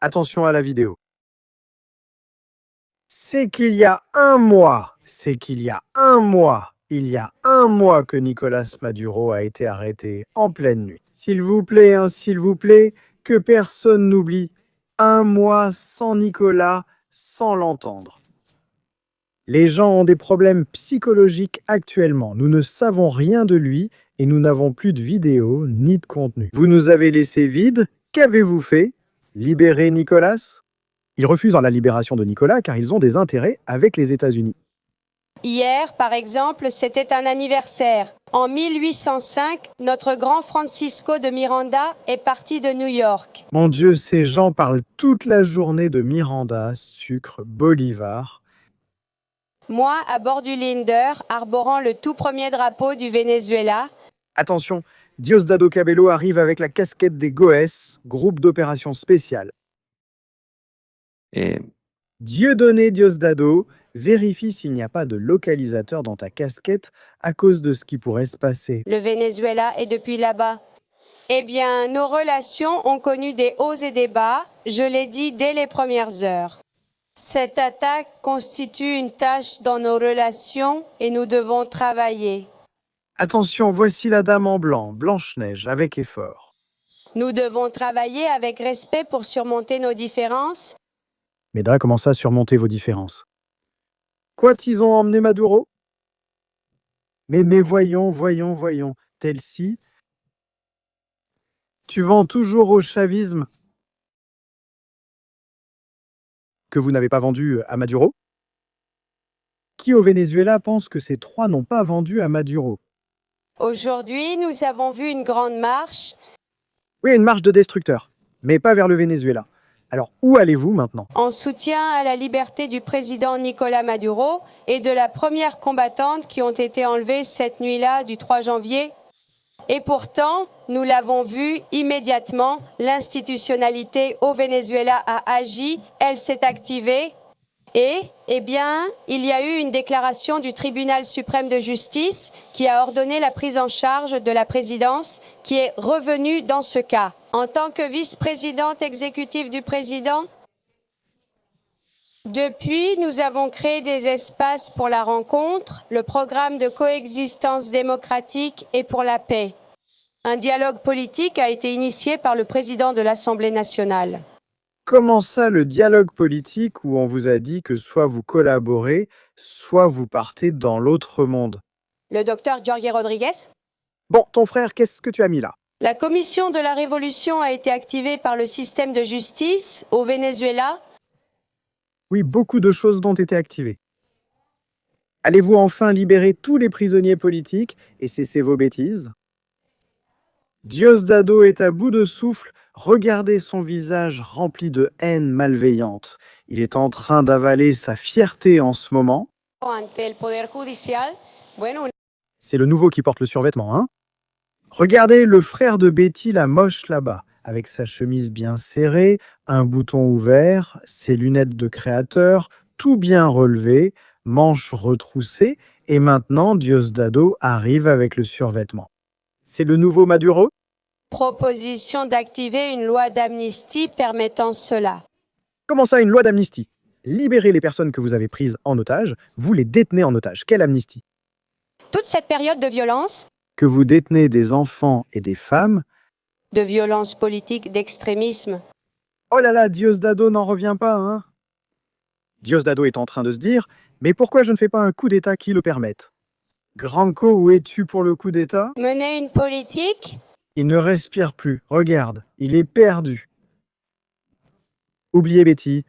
Attention à la vidéo. C'est qu'il y a un mois que Nicolás Maduro a été arrêté en pleine nuit. S'il vous plaît, que personne n'oublie. Un mois sans Nicolas, sans l'entendre. Les gens ont des problèmes psychologiques actuellement. Nous ne savons rien de lui et nous n'avons plus de vidéos ni de contenu. Vous nous avez laissé vides. Qu'avez-vous fait? Libérer Nicolas? Ils refusent la libération de Nicolas car ils ont des intérêts avec les États-Unis. Hier, par exemple, c'était un anniversaire. En 1805, notre grand Francisco de Miranda est parti de New York. Mon Dieu, ces gens parlent toute la journée de Miranda, sucre, Bolivar. Moi, à bord du Linder, arborant le tout premier drapeau du Venezuela. Attention, Diosdado Cabello arrive avec la casquette des GOES, groupe d'opération spéciale. Et Dieudonné Diosdado, vérifie s'il n'y a pas de localisateur dans ta casquette à cause de ce qui pourrait se passer. Le Venezuela est depuis là-bas. Eh bien, nos relations ont connu des hauts et des bas, je l'ai dit dès les premières heures. Cette attaque constitue une tâche dans nos relations et nous devons travailler. Attention, voici la dame en blanc, Blanche-Neige, avec effort. Nous devons travailler avec respect pour surmonter nos différences. Medra commence à surmonter vos différences. Quoi, ils ont emmené Maduro? Mais voyons, Telsi, tu vends toujours au chavisme que vous n'avez pas vendu à Maduro? Qui au Venezuela pense que ces trois n'ont pas vendu à Maduro? Aujourd'hui, nous avons vu une grande marche. Oui, une marche de destructeurs, mais pas vers le Venezuela. Alors, où allez-vous maintenant? En soutien à la liberté du président Nicolás Maduro et de la première combattante qui ont été enlevées cette nuit-là du 3 janvier. Et pourtant, nous l'avons vu immédiatement, l'institutionnalité au Venezuela a agi, elle s'est activée. Et, eh bien, il y a eu une déclaration du Tribunal suprême de justice qui a ordonné la prise en charge de la présidence qui est revenue dans ce cas. En tant que vice-présidente exécutive du président, depuis, nous avons créé des espaces pour la rencontre, le programme de coexistence démocratique et pour la paix. Un dialogue politique a été initié par le président de l'Assemblée nationale. Comment ça, le dialogue politique où on vous a dit que soit vous collaborez, soit vous partez dans l'autre monde? Le docteur Jorge Rodriguez. Bon, ton frère, qu'est-ce que tu as mis là? La commission de la révolution a été activée par le système de justice au Venezuela. Oui, beaucoup de choses ont été activées. Allez-vous enfin libérer tous les prisonniers politiques et cesser vos bêtises? Diosdado est à bout de souffle. Regardez son visage rempli de haine malveillante. Il est en train d'avaler sa fierté en ce moment. C'est le nouveau qui porte le survêtement, hein? Regardez le frère de Betty, la moche là-bas, avec sa chemise bien serrée, un bouton ouvert, ses lunettes de créateur, tout bien relevé, manches retroussées, et maintenant Diosdado arrive avec le survêtement. C'est le nouveau Maduro? Proposition d'activer une loi d'amnistie permettant cela. Comment ça, une loi d'amnistie? Libérez les personnes que vous avez prises en otage, vous les détenez en otage. Quelle amnistie? Toute cette période de violence, Que vous détenez des enfants et des femmes. de violence politique, d'extrémisme. Oh là là, Diosdado n'en revient pas, hein? Diosdado est en train de se dire, mais pourquoi je ne fais pas un coup d'État qui le permette? Granco, où es-tu pour le coup d'État? Mener une politique? Il ne respire plus. Regarde, il est perdu. Oubliez Betty,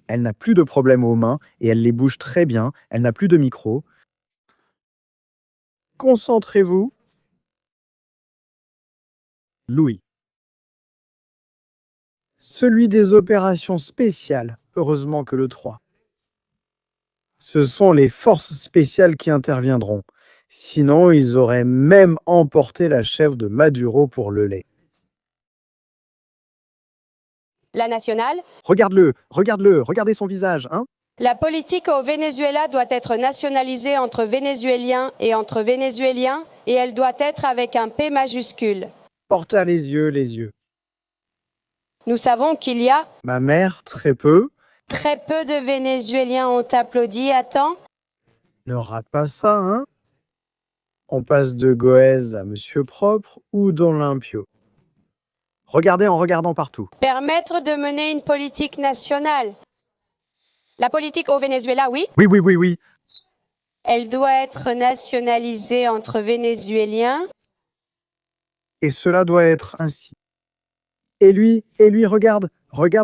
elle n'a plus de problème aux mains et elle les bouge très bien, elle n'a plus de micro. Concentrez-vous. Louis. Celui des opérations spéciales, heureusement que le 3. Ce sont les forces spéciales qui interviendront. Sinon, ils auraient même emporté la chèvre de Maduro pour le lait. La nationale? Regarde-le, regardez son visage, hein? La politique au Venezuela doit être nationalisée entre Vénézuéliens et entre Vénézuéliens et elle doit être avec un P majuscule. Porta les yeux. Nous savons qu'il y a Ma mère, très peu. très peu de Vénézuéliens ont applaudi. Attends. Ne rate pas ça, hein? On passe de Goez à Monsieur Propre ou d'Olympio. Regardez en regardant partout. Permettre de mener une politique nationale. La politique au Venezuela, oui. Oui. Elle doit être nationalisée entre Vénézuéliens. Et cela doit être ainsi. Et lui, regarde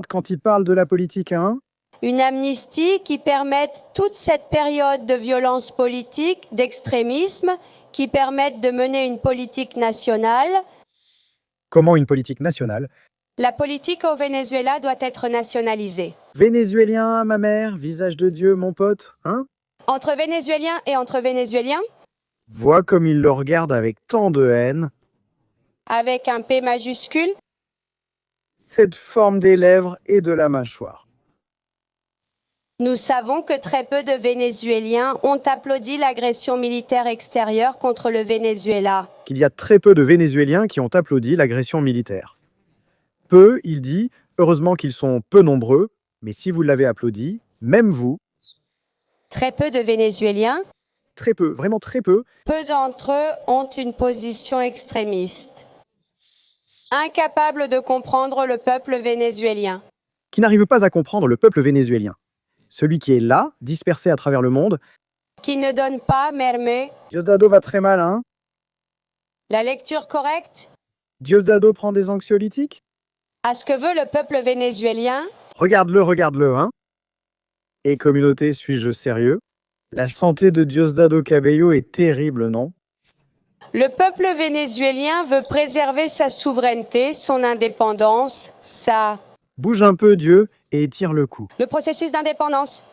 quand il parle de la politique, hein? Une amnistie qui permette toute cette période de violence politique, d'extrémisme, qui permette de mener une politique nationale. Comment une politique nationale? La politique au Venezuela doit être nationalisée. Vénézuélien, ma mère, visage de Dieu, mon pote, hein? Entre Vénézuéliens et entre Vénézuéliens, Vois comme il le regarde avec tant de haine. avec un P majuscule. Cette forme des lèvres et de la mâchoire. Nous savons que très peu de Vénézuéliens ont applaudi l'agression militaire extérieure contre le Venezuela. Qu'il y a très peu de Vénézuéliens qui ont applaudi l'agression militaire. Peu, il dit, heureusement qu'ils sont peu nombreux, mais si vous l'avez applaudi, même vous, Très peu de Vénézuéliens, très peu, vraiment très peu, peu d'entre eux ont une position extrémiste. Incapables de comprendre le peuple vénézuélien. qui n'arrivent pas à comprendre le peuple vénézuélien. Celui qui est là, dispersé à travers le monde. Qui ne donne pas, Mermé, Diosdado va très mal, hein? la lecture correcte Diosdado prend des anxiolytiques? à ce que veut le peuple vénézuélien. Regarde-le, hein? Et communauté, suis-je sérieux? La santé de Diosdado Cabello est terrible, non? Le peuple vénézuélien veut préserver sa souveraineté, son indépendance, Bouge un peu, Dieu, et étire le cou. le processus d'indépendance.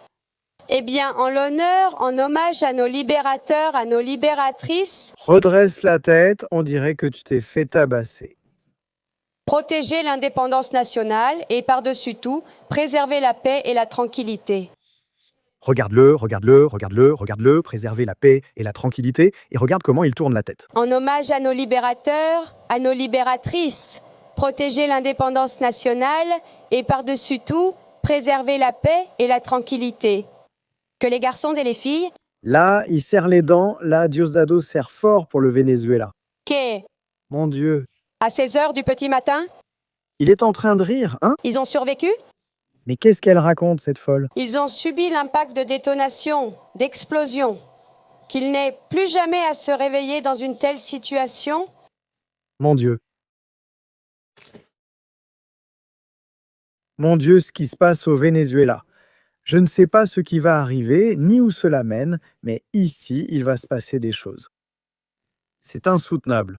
Eh bien, en l'honneur, en hommage à nos libérateurs, à nos libératrices, Redresse la tête, on dirait que tu t'es fait tabasser. protéger l'indépendance nationale et, par-dessus tout, préserver la paix et la tranquillité. Regarde-le, regarde-le, regarde-le, regarde-le, préserver la paix et la tranquillité, et regarde comment il tourne la tête. En hommage à nos libérateurs, à nos libératrices, protéger l'indépendance nationale et, par-dessus tout, préserver la paix et la tranquillité. Que les garçons et les filles... Là, il serre les dents, là, Diosdado serre fort pour le Venezuela. Qu'est Mon Dieu. à 16 heures du petit matin, Il est en train de rire, hein? ils ont survécu? Mais qu'est-ce qu'elle raconte, cette folle? Ils ont subi l'impact de détonation, d'explosion. Qu'il n'ait plus jamais à se réveiller dans une telle situation? Mon Dieu. Mon Dieu, ce qui se passe au Venezuela. Je ne sais pas ce qui va arriver, ni où cela mène, mais ici, il va se passer des choses. C'est insoutenable.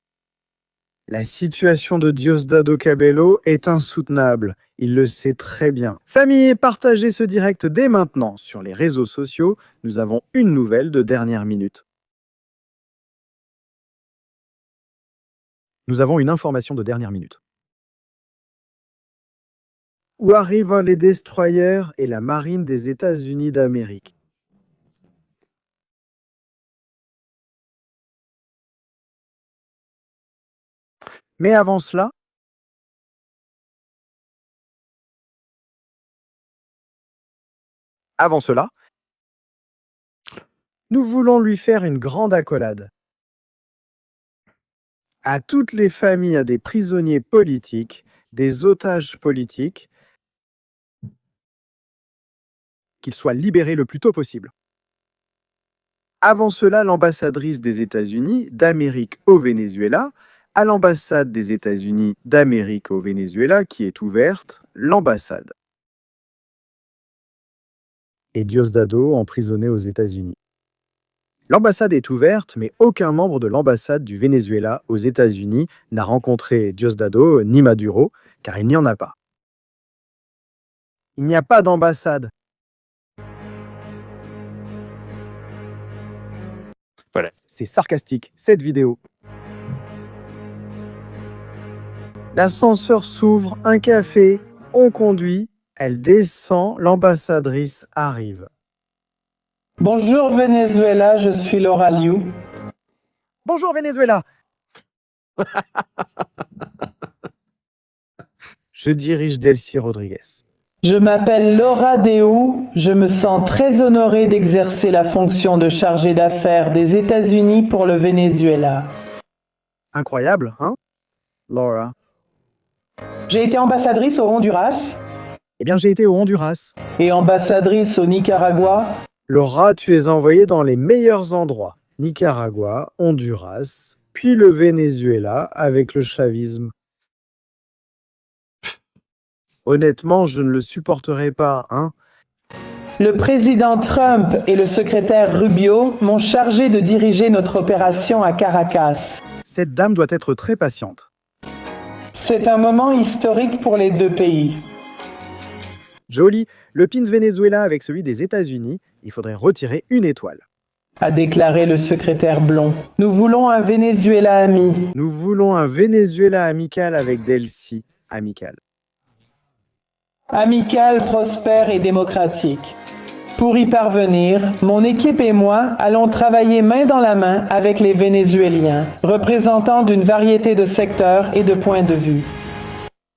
La situation de Diosdado Cabello est insoutenable. Il le sait très bien. Famille, partagez ce direct dès maintenant sur les réseaux sociaux. Nous avons une nouvelle de dernière minute. Nous avons une information de dernière minute. Où arrivent les destroyers et la marine des États-Unis d'Amérique? Mais avant cela, nous voulons lui faire une grande accolade. À toutes les familles des prisonniers politiques, des otages politiques, qu'ils soient libérés le plus tôt possible. Avant cela, l'ambassadrice des États-Unis d'Amérique au Venezuela, à l'ambassade des États-Unis d'Amérique au Venezuela qui est ouverte, l'ambassade. Et Diosdado emprisonné aux États-Unis. L'ambassade est ouverte, mais aucun membre de l'ambassade du Venezuela aux États-Unis n'a rencontré Diosdado ni Maduro, car il n'y en a pas. Il n'y a pas d'ambassade. Voilà. C'est sarcastique, cette vidéo. L'ascenseur s'ouvre, un café, on conduit, elle descend, l'ambassadrice arrive. Bonjour Venezuela, je suis Laura Liu. Bonjour Venezuela. Je dirige Delcy Rodriguez. Je m'appelle Laura Deu, je me sens très honorée d'exercer la fonction de chargée d'affaires des États-Unis pour le Venezuela. Incroyable, hein, Laura? J'ai été ambassadrice au Honduras. Eh bien, j'ai été au Honduras. Et ambassadrice au Nicaragua. Laura, tu es envoyée dans les meilleurs endroits. Nicaragua, Honduras, puis le Venezuela avec le chavisme. Honnêtement, je ne le supporterai pas, hein. Le président Trump et le secrétaire Rubio m'ont chargé de diriger notre opération à Caracas. Cette dame doit être très patiente. C'est un moment historique pour les deux pays. Joli, le pins Venezuela avec celui des États-Unis, il faudrait retirer une étoile. A déclaré le secrétaire blond. Nous voulons un Venezuela ami. Nous voulons un Venezuela amical avec Delcy, amical. Amical, prospère et démocratique. Pour y parvenir, mon équipe et moi allons travailler main dans la main avec les Vénézuéliens, représentants d'une variété de secteurs et de points de vue.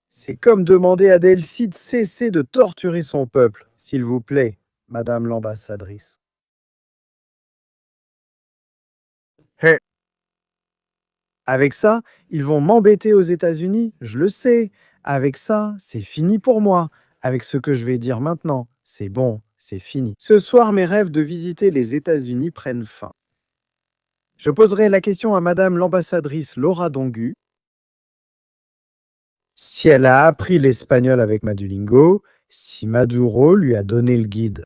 C'est comme demander à Delcy de cesser de torturer son peuple, s'il vous plaît, Madame l'ambassadrice. Hey. Avec ça, ils vont m'embêter aux États-Unis, je le sais. Avec ça, c'est fini pour moi. Avec ce que je vais dire maintenant, c'est bon, c'est fini. Ce soir, mes rêves de visiter les États-Unis prennent fin. Je poserai la question à Madame l'ambassadrice Laura Dongu. Si elle a appris l'espagnol avec Madulingo, si Maduro lui a donné le guide.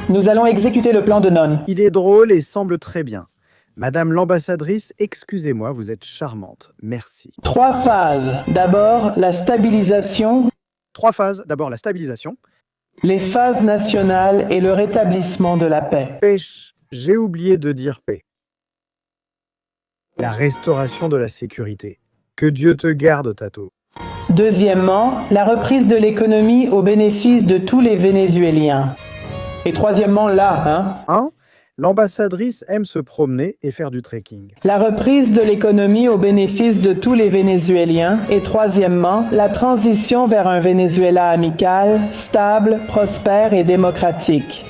Nous allons exécuter le plan de Non. Il est drôle et semble très bien. Madame l'ambassadrice, excusez-moi, vous êtes charmante. Merci. 3 phases. D'abord, la stabilisation. 3 phases. D'abord, la stabilisation. les phases nationales et le rétablissement de la paix. Pêche, j'ai oublié de dire paix. La restauration de la sécurité. Que Dieu te garde, Tato. Deuxièmement, la reprise de l'économie au bénéfice de tous les Vénézuéliens. Et troisièmement, là, L'ambassadrice aime se promener et faire du trekking. la reprise de l'économie au bénéfice de tous les Vénézuéliens. Et troisièmement, la transition vers un Venezuela amical, stable, prospère et démocratique.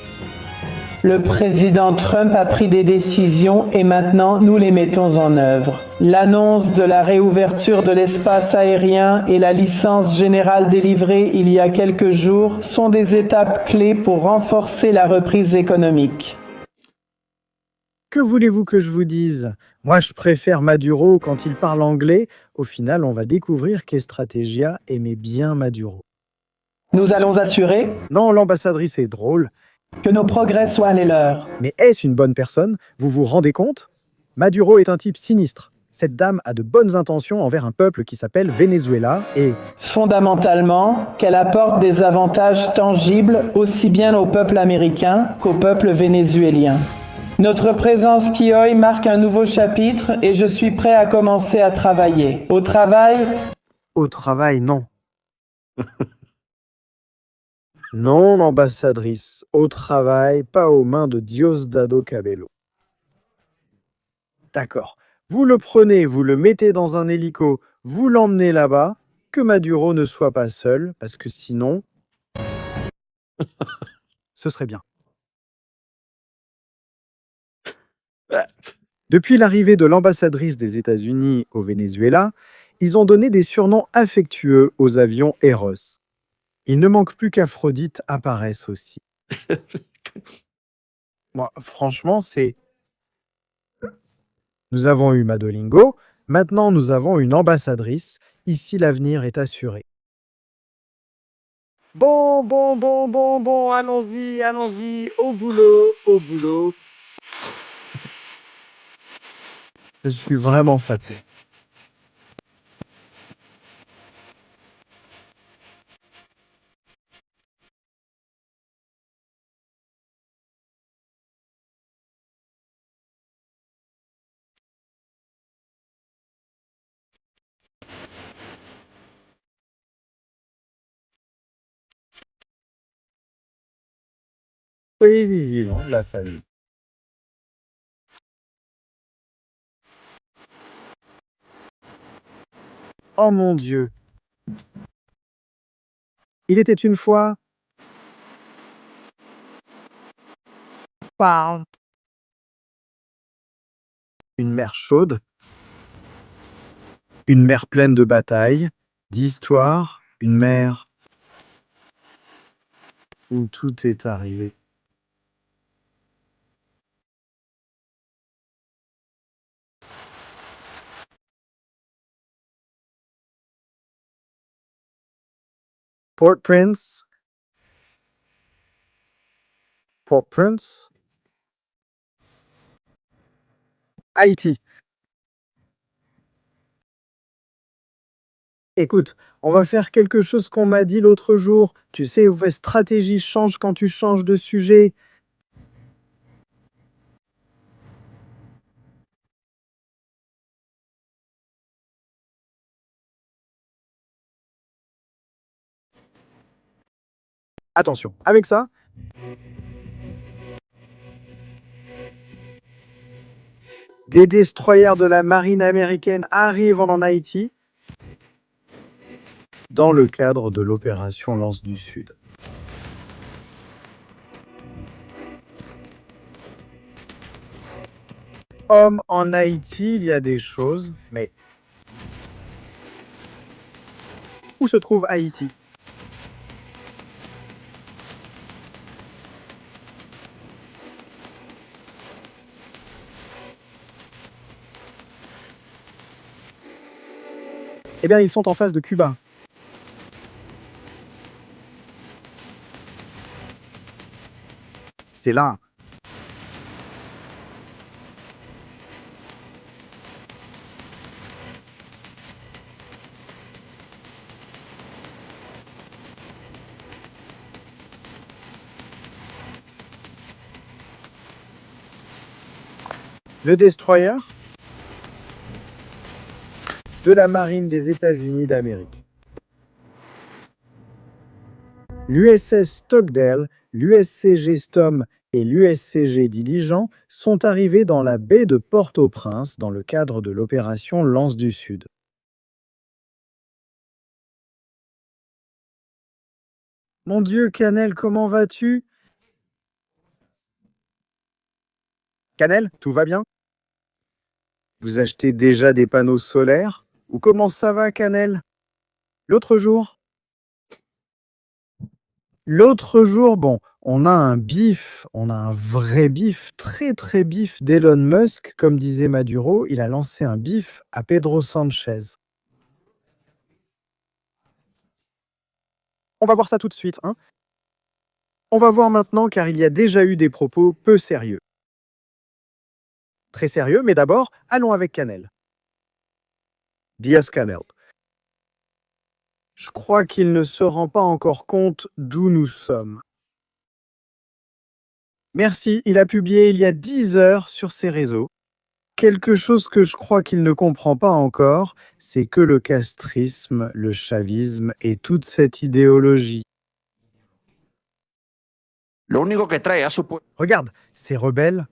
Le président Trump a pris des décisions et maintenant nous les mettons en œuvre. L'annonce de la réouverture de l'espace aérien et la licence générale délivrée il y a quelques jours sont des étapes clés pour renforcer la reprise économique. Que voulez-vous que je vous dise? Moi, je préfère Maduro quand il parle anglais. Au final, on va découvrir qu'Estratégia aimait bien Maduro. Nous allons assurer Non, l'ambassadrice est drôle. Que nos progrès soient les leurs. Mais est-ce une bonne personne? Vous vous rendez compte? Maduro est un type sinistre. Cette dame a de bonnes intentions envers un peuple qui s'appelle Venezuela et... Fondamentalement, qu'elle apporte des avantages tangibles aussi bien au peuple américain qu'au peuple vénézuélien. Notre présence Kioï marque un nouveau chapitre et je suis prêt à commencer à travailler. Au travail... Au travail, non. Non, l'ambassadrice. Au travail, pas aux mains de Diosdado Cabello. D'accord. Vous le prenez, vous le mettez dans un hélico, vous l'emmenez là-bas, que Maduro ne soit pas seul, parce que sinon... ce serait bien. Depuis l'arrivée de l'ambassadrice des États-Unis au Venezuela, ils ont donné des surnoms affectueux aux avions Eros. Il ne manque plus qu'Aphrodite apparaisse aussi. Bon, franchement, c'est... Nous avons eu Madolingo, maintenant nous avons une ambassadrice. Ici, l'avenir est assuré. Bon, allons-y, au boulot. Je suis vraiment fatigué. Soyez vigilants, la famille. Oh mon Dieu. Il était une fois... Parle. Une mer chaude. Une mer pleine de batailles, d'histoires, une mer où tout est arrivé. Port-Prince. Haïti. Écoute, on va faire quelque chose qu'on m'a dit l'autre jour. Tu sais, ouais, stratégie change quand tu changes de sujet. Attention, avec ça. Des destroyers de la marine américaine arrivent en Haïti dans le cadre de l'opération Lance du Sud. Homme, en Haïti, il y a des choses, mais où se trouve Haïti? Eh bien, ils sont en face de Cuba. C'est là. Le destroyer de la marine des États-Unis d'Amérique. L'USS Stockdale, l'USCG Storm et l'USCG Diligent sont arrivés dans la baie de Port-au-Prince dans le cadre de l'opération Lance du Sud. Mon Dieu, Canel, comment vas-tu? Canel, tout va bien? Vous achetez déjà des panneaux solaires? Ou comment ça va, Canel? L'autre jour, bon, on a un vrai bif, très très bif d'Elon Musk, comme disait Maduro, il a lancé un bif à Pedro Sanchez. On va voir ça tout de suite, hein. On va voir maintenant car il y a déjà eu des propos peu sérieux. Très sérieux, mais d'abord, allons avec Canel. Diaz-Canel. Je crois qu'il ne se rend pas encore compte d'où nous sommes. Merci, il a publié il y a 10 heures sur ses réseaux. Quelque chose que je crois qu'il ne comprend pas encore, c'est que le castrisme, le chavisme et toute cette idéologie. Regarde, ces rebelles.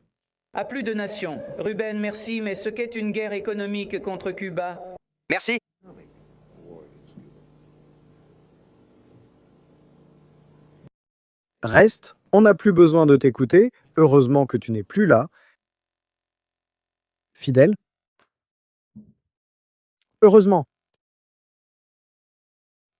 À plus de nations. Ruben, merci, mais ce qu'est une guerre économique contre Cuba... Merci. Reste, on n'a plus besoin de t'écouter, heureusement que tu n'es plus là. Fidèle. Heureusement.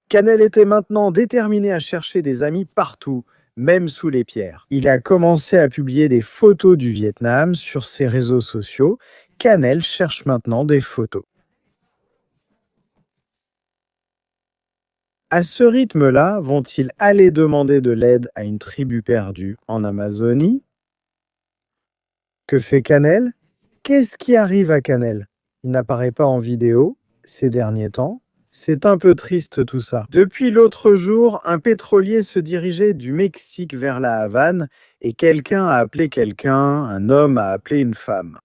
Canel était maintenant déterminé à chercher des amis partout, même sous les pierres. Il a commencé à publier des photos du Vietnam sur ses réseaux sociaux. Canel cherche maintenant des photos. À ce rythme-là, vont-ils aller demander de l'aide à une tribu perdue en Amazonie? Que fait Canel? Qu'est-ce qui arrive à Canel? Il n'apparaît pas en vidéo ces derniers temps. C'est un peu triste tout ça. Depuis l'autre jour, un pétrolier se dirigeait du Mexique vers la Havane et quelqu'un a appelé quelqu'un, un homme a appelé une femme.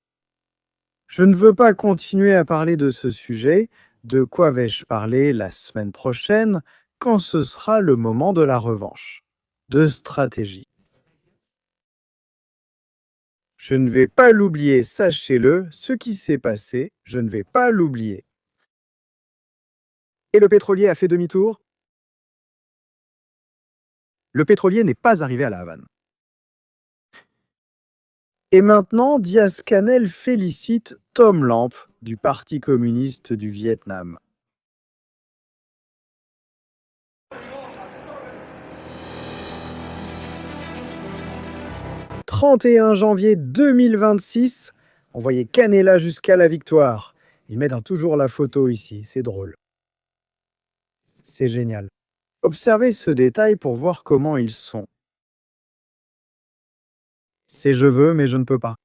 Je ne veux pas continuer à parler de ce sujet. De quoi vais-je parler la semaine prochaine quand ce sera le moment de la revanche? De stratégie. Je ne vais pas l'oublier, sachez-le, ce qui s'est passé, je ne vais pas l'oublier. Et le pétrolier a fait demi-tour? Le pétrolier n'est pas arrivé à la Havane. Et maintenant, Diaz-Canel félicite Tom Lamp du Parti communiste du Vietnam. « 31 janvier 2026, on voyait Canela jusqu'à la victoire. » Ils mettent toujours la photo ici, c'est drôle. C'est génial. Observez ce détail pour voir comment ils sont. C'est je veux, mais je ne peux pas.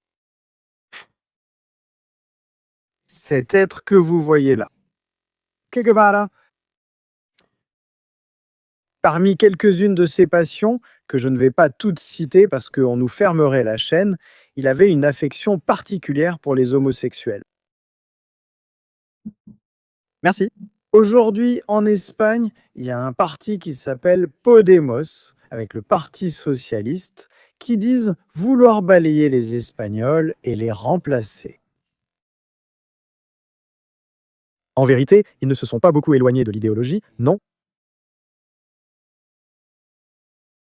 Cet être que vous voyez là. Que Guevara. Parmi quelques-unes de ses passions, que je ne vais pas toutes citer parce qu'on nous fermerait la chaîne, il avait une affection particulière pour les homosexuels. Merci. Aujourd'hui, en Espagne, il y a un parti qui s'appelle Podemos, avec le Parti socialiste, qui disent vouloir balayer les Espagnols et les remplacer. En vérité, ils ne se sont pas beaucoup éloignés de l'idéologie, non.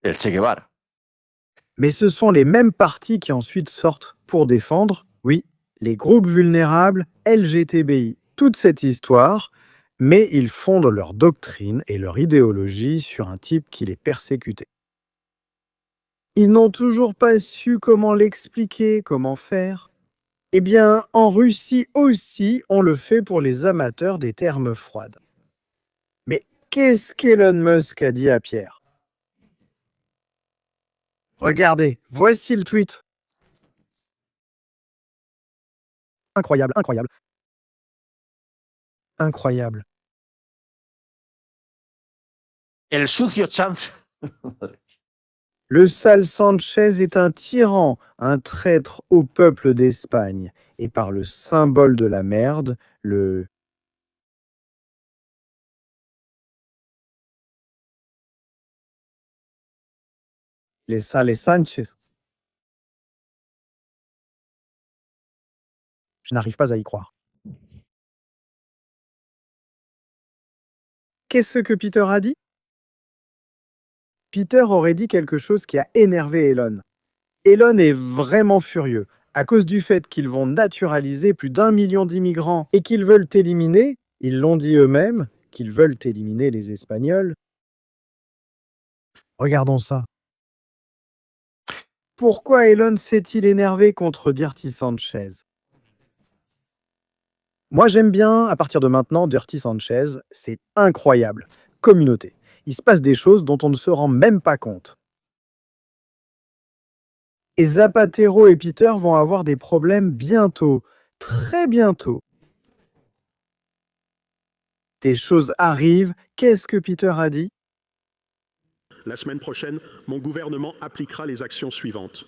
El Che Guevara. Mais ce sont les mêmes partis qui ensuite sortent pour défendre, oui, les groupes vulnérables, LGTBI, toute cette histoire, mais ils fondent leur doctrine et leur idéologie sur un type qui les persécutait. Ils n'ont toujours pas su comment l'expliquer, comment faire. Eh bien, en Russie aussi, on le fait pour les amateurs des termes froides. Mais qu'est-ce qu'Elon Musk a dit à Pierre? Regardez, voici le tweet. Incroyable, incroyable. Incroyable. El sucio chance. Le sale Sanchez est un tyran, un traître au peuple d'Espagne, et par le symbole de la merde, les sales Sanchez. Je n'arrive pas à y croire. Qu'est-ce que Peter a dit? Peter aurait dit quelque chose qui a énervé Elon. Elon est vraiment furieux. À cause du fait qu'ils vont naturaliser plus d'1 million d'immigrants et qu'ils veulent éliminer, ils l'ont dit eux-mêmes, qu'ils veulent éliminer les Espagnols. Regardons ça. Pourquoi Elon s'est-il énervé contre Dirty Sanchez? Moi j'aime bien, à partir de maintenant, Dirty Sanchez, c'est incroyable. Communauté. Il se passe des choses dont on ne se rend même pas compte. Et Zapatero et Peter vont avoir des problèmes bientôt, très bientôt. Des choses arrivent. Qu'est-ce que Peter a dit? La semaine prochaine, mon gouvernement appliquera les actions suivantes.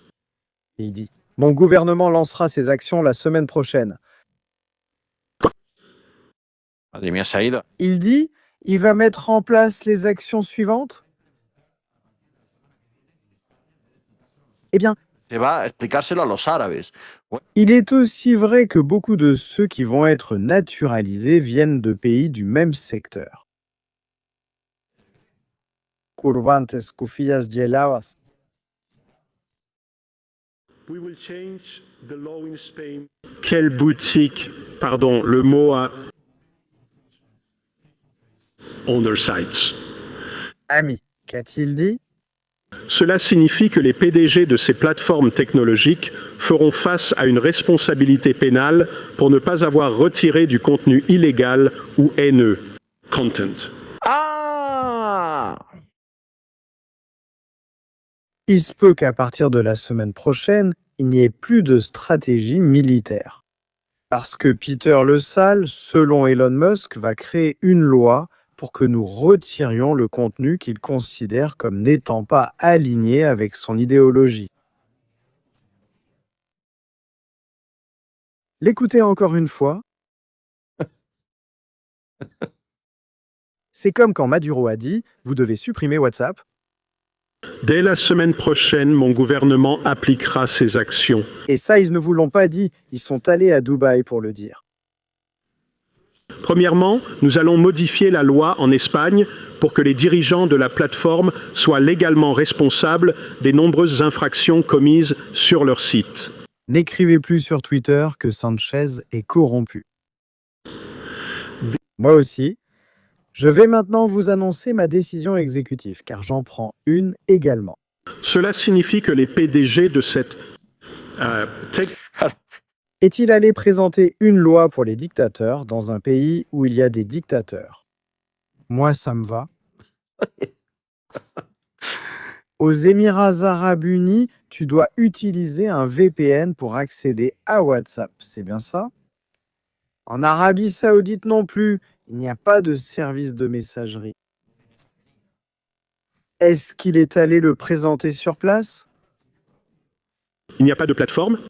Il dit, mon gouvernement lancera ses actions la semaine prochaine. Il dit, il va mettre en place les actions suivantes? Eh bien, il est aussi vrai que beaucoup de ceux qui vont être naturalisés viennent de pays du même secteur. Curvantes, Cufillas, Dielavas. We will change the law in Spain. Quelle boutique, pardon, le mot à on their sites. Ami, qu'a-t-il dit? Cela signifie que les PDG de ces plateformes technologiques feront face à une responsabilité pénale pour ne pas avoir retiré du contenu illégal ou haineux. Content. Ah! Il se peut qu'à partir de la semaine prochaine, il n'y ait plus de stratégie militaire. Parce que Peter le Sale, selon Elon Musk, va créer une loi pour que nous retirions le contenu qu'il considère comme n'étant pas aligné avec son idéologie. L'écouter encore une fois. C'est comme quand Maduro a dit « Vous devez supprimer WhatsApp ». Dès la semaine prochaine, mon gouvernement appliquera ces actions. Et ça, ils ne vous l'ont pas dit. Ils sont allés à Dubaï pour le dire. Premièrement, nous allons modifier la loi en Espagne pour que les dirigeants de la plateforme soient légalement responsables des nombreuses infractions commises sur leur site. N'écrivez plus sur Twitter que Sanchez est corrompu. Moi aussi. Je vais maintenant vous annoncer ma décision exécutive, car j'en prends une également. Cela signifie que les PDG de cette Est-il allé présenter une loi pour les dictateurs dans un pays où il y a des dictateurs? Moi, ça me va. Aux Émirats Arabes Unis, tu dois utiliser un VPN pour accéder à WhatsApp. C'est bien ça? En Arabie Saoudite non plus, il n'y a pas de service de messagerie. Est-ce qu'il est allé le présenter sur place? Il n'y a pas de plateforme?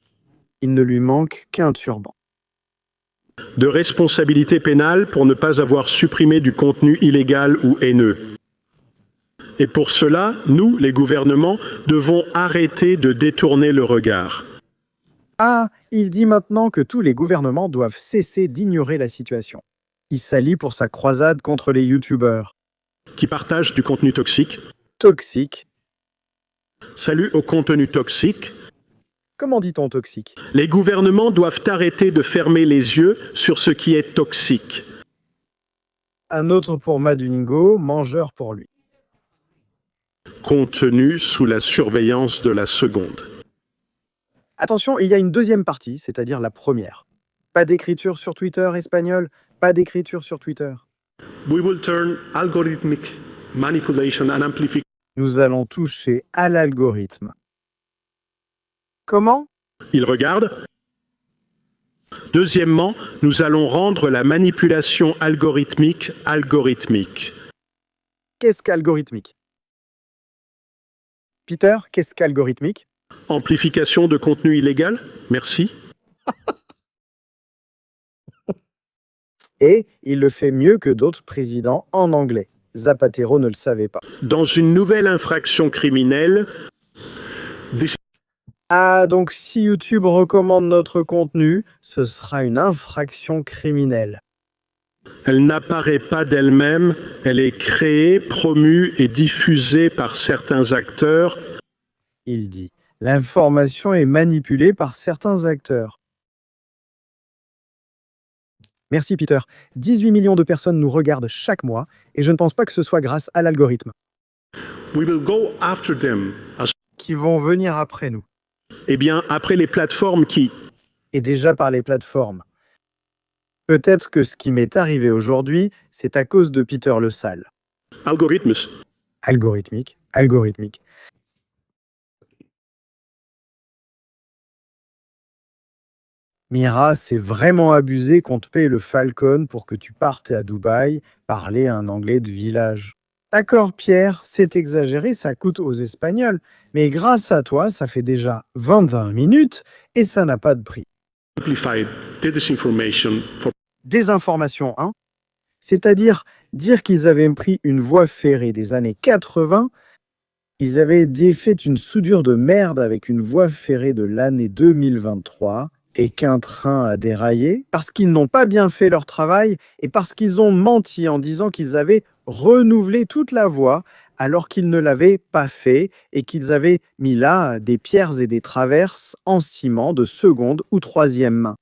Il ne lui manque qu'un turban. De responsabilité pénale pour ne pas avoir supprimé du contenu illégal ou haineux. Et pour cela, nous, les gouvernements, devons arrêter de détourner le regard. Ah, il dit maintenant que tous les gouvernements doivent cesser d'ignorer la situation. Il s'allie pour sa croisade contre les youtubeurs. Qui partagent du contenu toxique. Toxique. Salut au contenu toxique. Comment dit-on toxique? Les gouvernements doivent arrêter de fermer les yeux sur ce qui est toxique. Un autre pour Maduningo, mangeur pour lui. Contenu sous la surveillance de la seconde. Attention, il y a une deuxième partie, c'est-à-dire la première. Pas d'écriture sur Twitter espagnol, pas d'écriture sur Twitter. We will turn algorithmic manipulation and amplification. Nous allons toucher à l'algorithme. Comment? Il regarde. Deuxièmement, nous allons rendre la manipulation algorithmique algorithmique. Qu'est-ce qu'algorithmique? Peter, qu'est-ce qu'algorithmique? Amplification de contenu illégal? Merci. Et il le fait mieux que d'autres présidents en anglais. Zapatero ne le savait pas. Dans une nouvelle infraction criminelle, Ah, donc si YouTube recommande notre contenu, ce sera une infraction criminelle. elle n'apparaît pas d'elle-même, elle est créée, promue et diffusée par certains acteurs. Il dit. L'information est manipulée par certains acteurs. Merci Peter. 18 millions de personnes nous regardent chaque mois et je ne pense pas que ce soit grâce à l'algorithme. We will go after them qui vont venir après nous. Eh bien, après les plateformes qui... Et déjà par les plateformes. Peut-être que ce qui m'est arrivé aujourd'hui, c'est à cause de Peter le Sale. Algorithmes. Algorithmique, algorithmique. Mira, c'est vraiment abusé qu'on te paye le Falcon pour que tu partes à Dubaï parler un anglais de village. D'accord, Pierre, c'est exagéré, ça coûte aux Espagnols. Mais grâce à toi, ça fait déjà 21 minutes et ça n'a pas de prix. Amplified disinformation for... Désinformation, hein? C'est-à-dire dire qu'ils avaient pris une voie ferrée des années 80, ils avaient défait une soudure de merde avec une voie ferrée de l'année 2023 et qu'un train a déraillé parce qu'ils n'ont pas bien fait leur travail et parce qu'ils ont menti en disant qu'ils avaient renouvelé toute la voie alors qu'ils ne l'avaient pas fait et qu'ils avaient mis là des pierres et des traverses en ciment de seconde ou troisième main.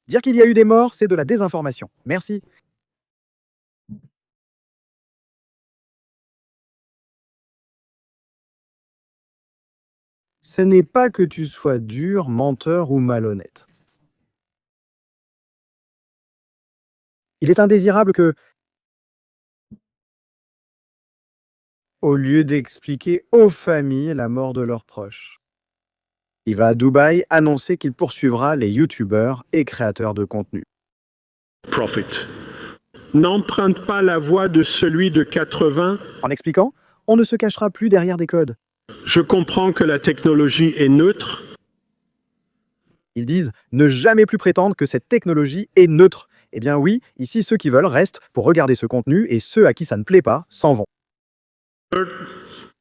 Dire qu'il y a eu des morts, c'est de la désinformation. Merci. Ce n'est pas que tu sois dur, menteur ou malhonnête. Il est indésirable que, au lieu d'expliquer aux familles la mort de leurs proches, il va à Dubaï annoncer qu'il poursuivra les youtubeurs et créateurs de contenu. Profit. N'emprunte pas la voie de celui de 80. En expliquant, on ne se cachera plus derrière des codes. Je comprends que la technologie est neutre. Ils disent ne jamais plus prétendre que cette technologie est neutre. Eh bien oui, ici ceux qui veulent restent pour regarder ce contenu et ceux à qui ça ne plaît pas s'en vont.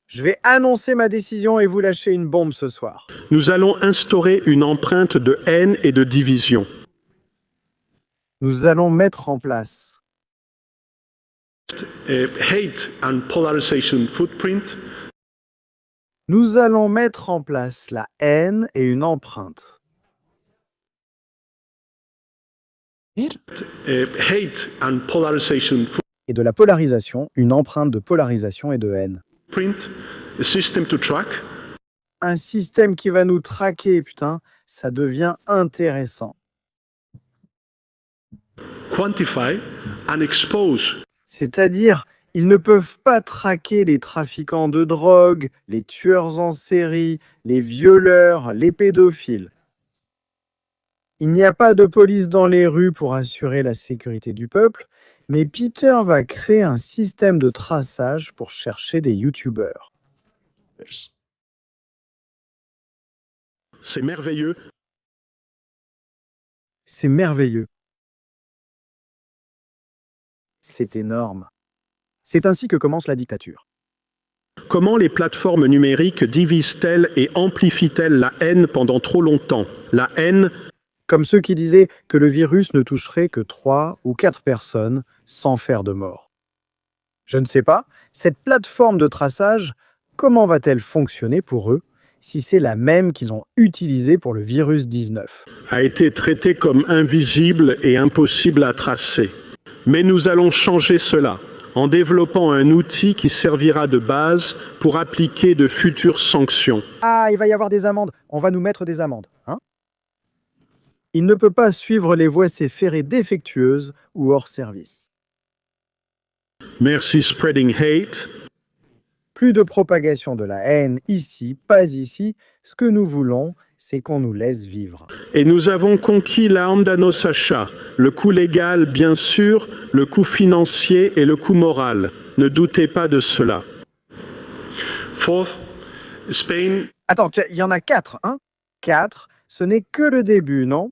Je vais annoncer ma décision et vous lâcher une bombe ce soir. Nous allons instaurer une empreinte de haine et de division. Nous allons mettre en place hate and polarization footprint. Nous allons mettre en place la haine et une empreinte. Hate and polarization et de la polarisation, une empreinte de polarisation et de haine. Print, a system to track. Un système qui va nous traquer, putain, ça devient intéressant. Quantify and expose. C'est-à-dire, ils ne peuvent pas traquer les trafiquants de drogue, les tueurs en série, les violeurs, les pédophiles. Il n'y a pas de police dans les rues pour assurer la sécurité du peuple, mais Peter va créer un système de traçage pour chercher des youtubeurs. C'est merveilleux. C'est merveilleux. C'est énorme. C'est ainsi que commence la dictature. Comment les plateformes numériques divisent-elles et amplifient-elles la haine pendant trop longtemps? La haine... Comme ceux qui disaient que le virus ne toucherait que 3 ou 4 personnes sans faire de mort. Je ne sais pas, cette plateforme de traçage, comment va-t-elle fonctionner pour eux si c'est la même qu'ils ont utilisée pour le virus 19? A été traitée comme invisible et impossible à tracer. Mais nous allons changer cela en développant un outil qui servira de base pour appliquer de futures sanctions. Ah, il va y avoir des amendes. On va nous mettre des amendes, hein? Il ne peut pas suivre les voies ferrées défectueuses ou hors service. Merci spreading hate. Plus de propagation de la haine ici, pas ici. Ce que nous voulons, c'est qu'on nous laisse vivre. Et nous avons conquis l'arme d'Ano Sacha. Le coût légal, bien sûr, le coût financier et le coût moral. Ne doutez pas de cela. Fourth, Spain Attends, il y en a 4, hein? 4, ce n'est que le début, non?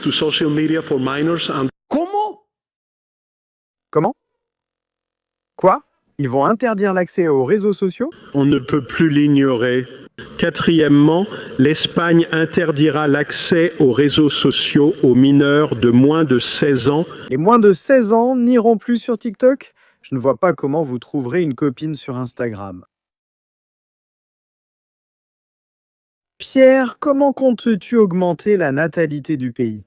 to social media for minors and Comment? Quoi? Ils vont interdire l'accès aux réseaux sociaux? on ne peut plus l'ignorer. Quatrièmement, l'Espagne interdira l'accès aux réseaux sociaux aux mineurs de moins de 16 ans. Les moins de 16 ans n'iront plus sur TikTok? Je ne vois pas comment vous trouverez une copine sur Instagram. Pierre, comment comptes-tu augmenter la natalité du pays?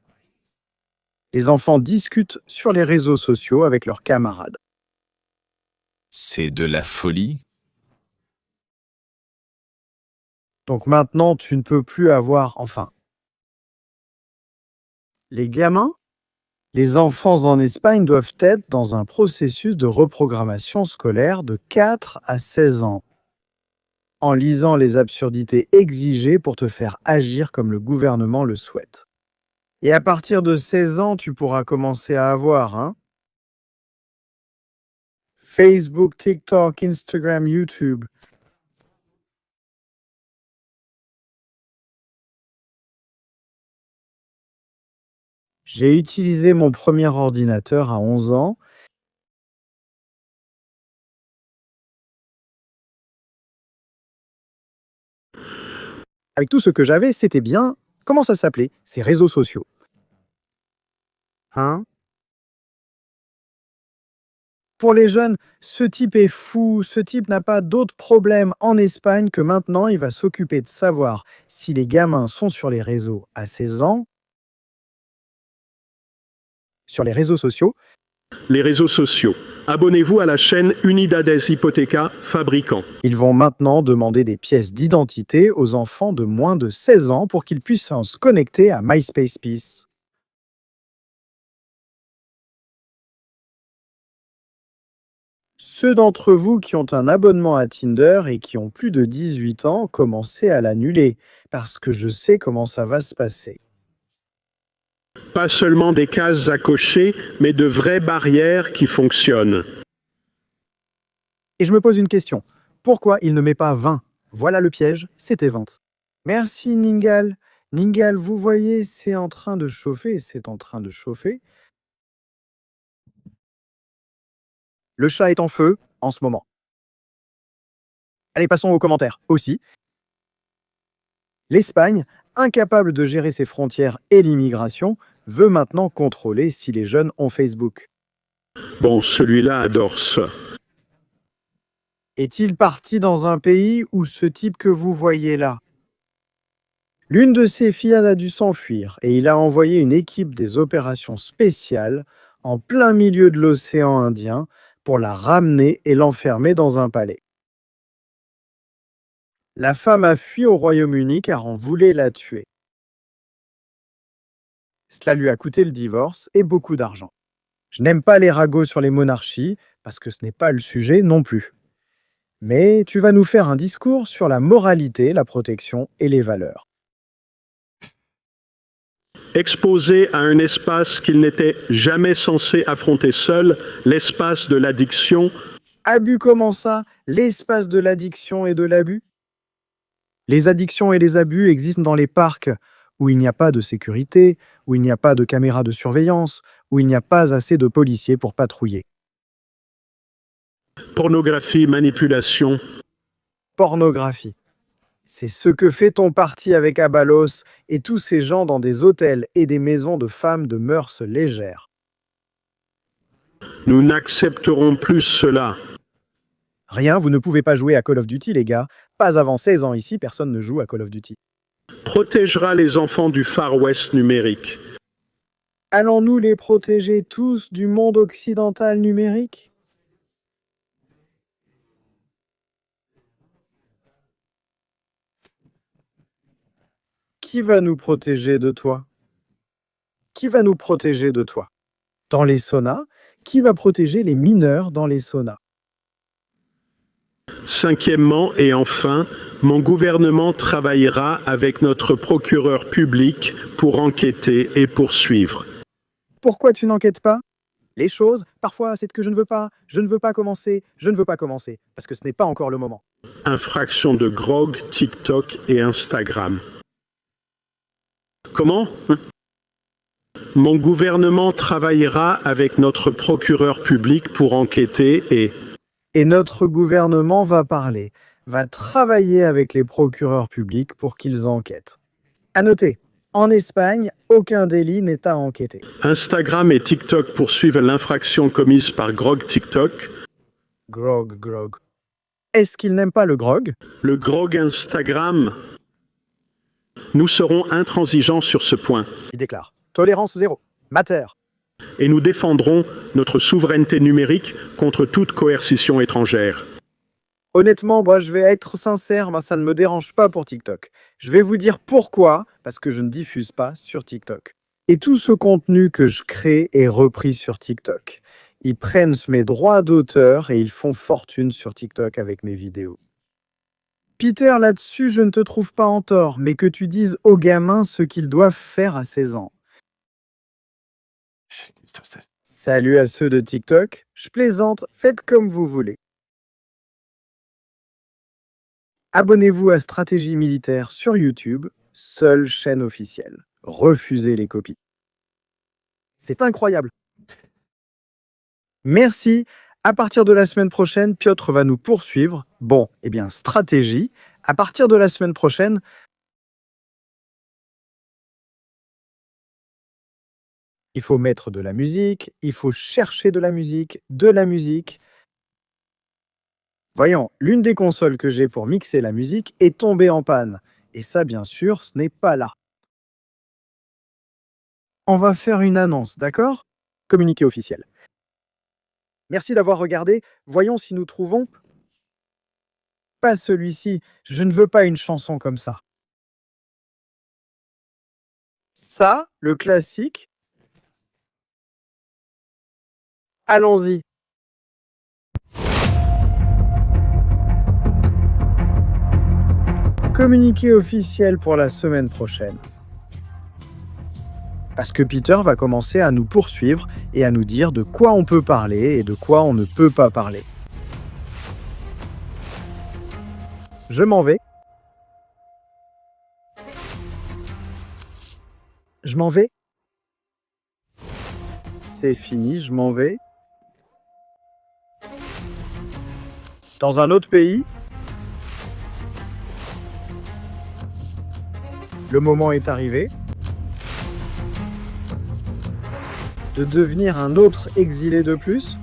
Les enfants discutent sur les réseaux sociaux avec leurs camarades. C'est de la folie. Donc maintenant, tu ne peux plus avoir... Enfin... Les gamins? Les enfants en Espagne doivent être dans un processus de reprogrammation scolaire de 4 à 16 ans, en lisant les absurdités exigées pour te faire agir comme le gouvernement le souhaite. Et à partir de 16 ans, tu pourras commencer à avoir, hein? Facebook, TikTok, Instagram, YouTube. J'ai utilisé mon premier ordinateur à 11 ans. Avec tout ce que j'avais, c'était bien. Comment ça s'appelait? Ces réseaux sociaux. Hein? Pour les jeunes, ce type est fou, ce type n'a pas d'autre problème en Espagne que maintenant il va s'occuper de savoir si les gamins sont sur les réseaux à 16 ans, sur les réseaux sociaux. Les réseaux sociaux. Abonnez-vous à la chaîne Unidades Hipoteca Fabricant. Ils vont maintenant demander des pièces d'identité aux enfants de moins de 16 ans pour qu'ils puissent se connecter à MySpace Peace. Ceux d'entre vous qui ont un abonnement à Tinder et qui ont plus de 18 ans, commencez à l'annuler, parce que je sais comment ça va se passer. Pas seulement des cases à cocher, mais de vraies barrières qui fonctionnent. Et je me pose une question. Pourquoi il ne met pas 20? Voilà le piège, c'était 20. Merci Ningal. Ningal, vous voyez, c'est en train de chauffer, c'est en train de chauffer. Le chat est en feu en ce moment. Allez, passons aux commentaires aussi. L'Espagne, incapable de gérer ses frontières et l'immigration, veut maintenant contrôler si les jeunes ont Facebook. Bon, celui-là adore ça. Est-il parti dans un pays où ce type que vous voyez là? L'une de ses filles a dû s'enfuir et il a envoyé une équipe des opérations spéciales en plein milieu de l'océan Indien pour la ramener et l'enfermer dans un palais. La femme a fui au Royaume-Uni car on voulait la tuer. Cela lui a coûté le divorce et beaucoup d'argent. Je n'aime pas les ragots sur les monarchies parce que ce n'est pas le sujet non plus. Mais tu vas nous faire un discours sur la moralité, la protection et les valeurs. Exposé à un espace qu'il n'était jamais censé affronter seul, l'espace de l'addiction. Abus comment ça? L'espace de l'addiction et de l'abus? Les addictions et les abus existent dans les parcs où il n'y a pas de sécurité, où il n'y a pas de caméras de surveillance, où il n'y a pas assez de policiers pour patrouiller. Pornographie, manipulation. Pornographie. C'est ce que fait ton parti avec Abalos et tous ces gens dans des hôtels et des maisons de femmes de mœurs légères. Nous n'accepterons plus cela. Rien, vous ne pouvez pas jouer à Call of Duty, les gars. Pas avant 16 ans ici, personne ne joue à Call of Duty. Protégera les enfants du Far West numérique. Allons-nous les protéger tous du monde occidental numérique? Qui va nous protéger de toi? Qui va nous protéger de toi? Dans les saunas, qui va protéger les mineurs dans les saunas? Cinquièmement et enfin, mon gouvernement travaillera avec notre procureur public pour enquêter et poursuivre. Pourquoi tu n'enquêtes pas? Les choses, parfois, c'est que je ne veux pas commencer, je ne veux pas commencer, parce que ce n'est pas encore le moment. Infraction de Grog, TikTok et Instagram. Comment? Mon gouvernement travaillera avec notre procureur public pour enquêter Et notre gouvernement va parler, va travailler avec les procureurs publics pour qu'ils enquêtent. À noter, en Espagne, aucun délit n'est à enquêter. Instagram et TikTok poursuivent l'infraction commise par Grog TikTok. Grog. Est-ce qu'il n'aime pas le grog? Le Grog Instagram. Nous serons intransigeants sur ce point. Il déclare tolérance zéro, mater. Et nous défendrons notre souveraineté numérique contre toute coercition étrangère. Honnêtement, moi, je vais être sincère, ça ne me dérange pas pour TikTok. Je vais vous dire pourquoi, parce que je ne diffuse pas sur TikTok. Et tout ce contenu que je crée est repris sur TikTok. Ils prennent mes droits d'auteur et ils font fortune sur TikTok avec mes vidéos. Peter, là-dessus, je ne te trouve pas en tort, mais que tu dises aux gamins ce qu'ils doivent faire à 16 ans. Salut à ceux de TikTok, je plaisante, faites comme vous voulez. Abonnez-vous à Stratégie Militaire sur YouTube, seule chaîne officielle. Refusez les copies. C'est incroyable. Merci. À partir de la semaine prochaine, Piotr va nous poursuivre. Bon, eh bien, stratégie. À partir de la semaine prochaine, il faut mettre de la musique, il faut chercher de la musique. Voyons, l'une des consoles que j'ai pour mixer la musique est tombée en panne. Et ça, bien sûr, ce n'est pas là. On va faire une annonce, d'accord? Communiqué officiel. Merci d'avoir regardé. Voyons si nous trouvons... Pas celui-ci. Je ne veux pas une chanson comme ça. Ça, le classique. Allons-y. Communiqué officiel pour la semaine prochaine. Parce que Peter va commencer à nous poursuivre et à nous dire de quoi on peut parler et de quoi on ne peut pas parler. Je m'en vais. Je m'en vais. C'est fini, je m'en vais. Dans un autre pays. Le moment est arrivé de devenir un autre exilé de plus.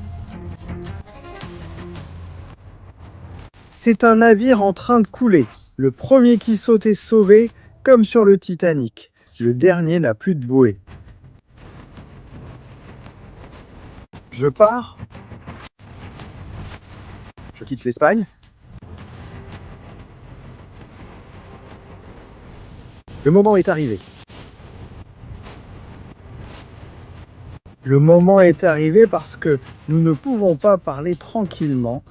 C'est un navire en train de couler. Le premier qui saute est sauvé, comme sur le Titanic. Le dernier n'a plus de bouée. Je pars. Je quitte l'Espagne. Le moment est arrivé. Le moment est arrivé parce que nous ne pouvons pas parler tranquillement.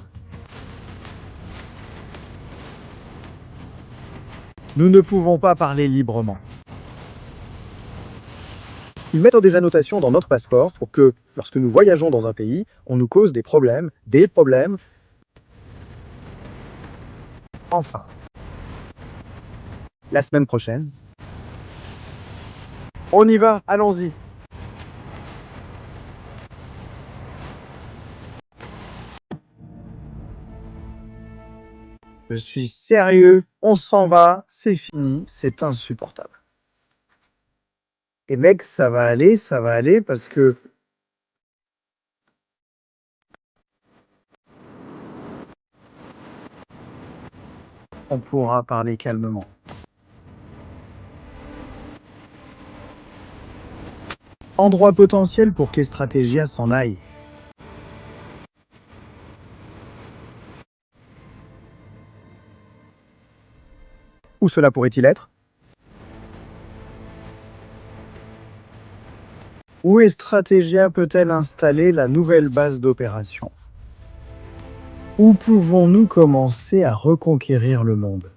Nous ne pouvons pas parler librement. Ils mettent des annotations dans notre passeport pour que, lorsque nous voyageons dans un pays, on nous cause des problèmes. Enfin, la semaine prochaine, on y va, allons-y. Je suis sérieux, on s'en va, c'est fini, c'est insupportable. Et mec, ça va aller parce que... on pourra parler calmement. Endroit potentiel pour qu'Estratégia s'en aille. Où cela pourrait-il être? Où Estratégia peut-elle installer la nouvelle base d'opération? Où pouvons-nous commencer à reconquérir le monde?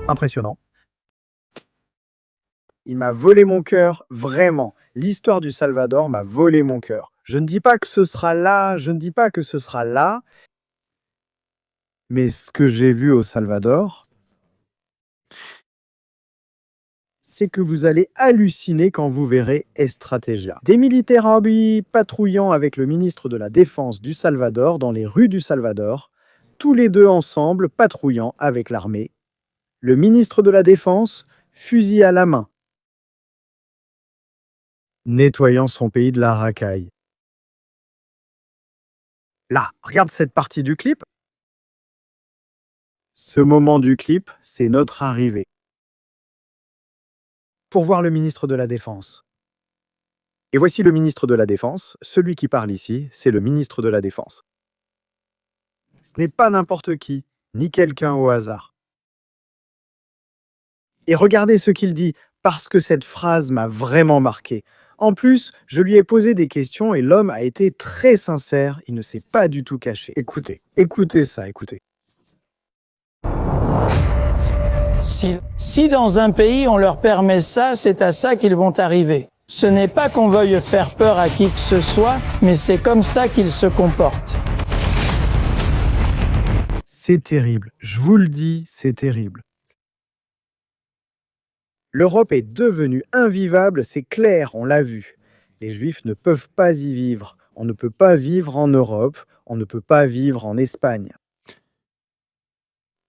Impressionnant. Il m'a volé mon cœur, vraiment. L'histoire du Salvador m'a volé mon cœur. Je ne dis pas que ce sera là, mais ce que j'ai vu au Salvador, c'est que vous allez halluciner quand vous verrez Estratégia. Des militaires habillés patrouillant avec le ministre de la Défense du Salvador dans les rues du Salvador, tous les deux ensemble patrouillant avec l'armée. Le ministre de la Défense, fusil à la main, nettoyant son pays de la racaille. Là, regarde cette partie du clip. Ce moment du clip, c'est notre arrivée. Pour voir le ministre de la Défense. Et voici le ministre de la Défense. Celui qui parle ici, c'est le ministre de la Défense. Ce n'est pas n'importe qui, ni quelqu'un au hasard. Et regardez ce qu'il dit, parce que cette phrase m'a vraiment marqué. En plus, je lui ai posé des questions et l'homme a été très sincère, il ne s'est pas du tout caché. Écoutez ça, écoutez. Si dans un pays on leur permet ça, c'est à ça qu'ils vont arriver. Ce n'est pas qu'on veuille faire peur à qui que ce soit, mais c'est comme ça qu'ils se comportent. C'est terrible, je vous le dis, c'est terrible. L'Europe est devenue invivable, c'est clair, on l'a vu. Les Juifs ne peuvent pas y vivre. On ne peut pas vivre en Europe, on ne peut pas vivre en Espagne.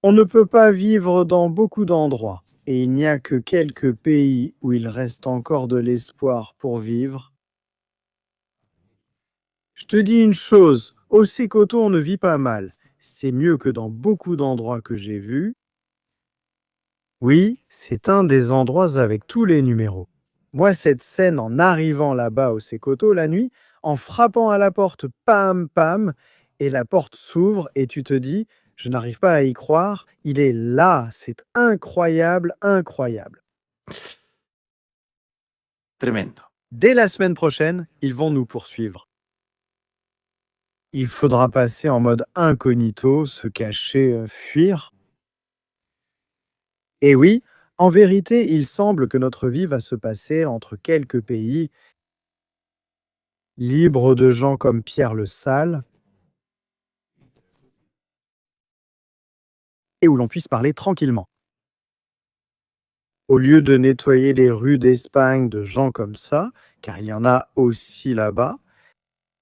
On ne peut pas vivre dans beaucoup d'endroits. Et il n'y a que quelques pays où il reste encore de l'espoir pour vivre. Je te dis une chose, au Sékoto, on ne vit pas mal. C'est mieux que dans beaucoup d'endroits que j'ai vus. Oui, c'est un des endroits avec tous les numéros. Moi, cette scène en arrivant là-bas au Sékoto la nuit, en frappant à la porte, pam, pam, et la porte s'ouvre et tu te dis, je n'arrive pas à y croire, il est là, c'est incroyable, incroyable. Tremendo. Dès la semaine prochaine, ils vont nous poursuivre. Il faudra passer en mode incognito, se cacher, fuir. Et oui, en vérité, il semble que notre vie va se passer entre quelques pays libres de gens comme Pierre le Sale et où l'on puisse parler tranquillement. Au lieu de nettoyer les rues d'Espagne de gens comme ça, car il y en a aussi là-bas,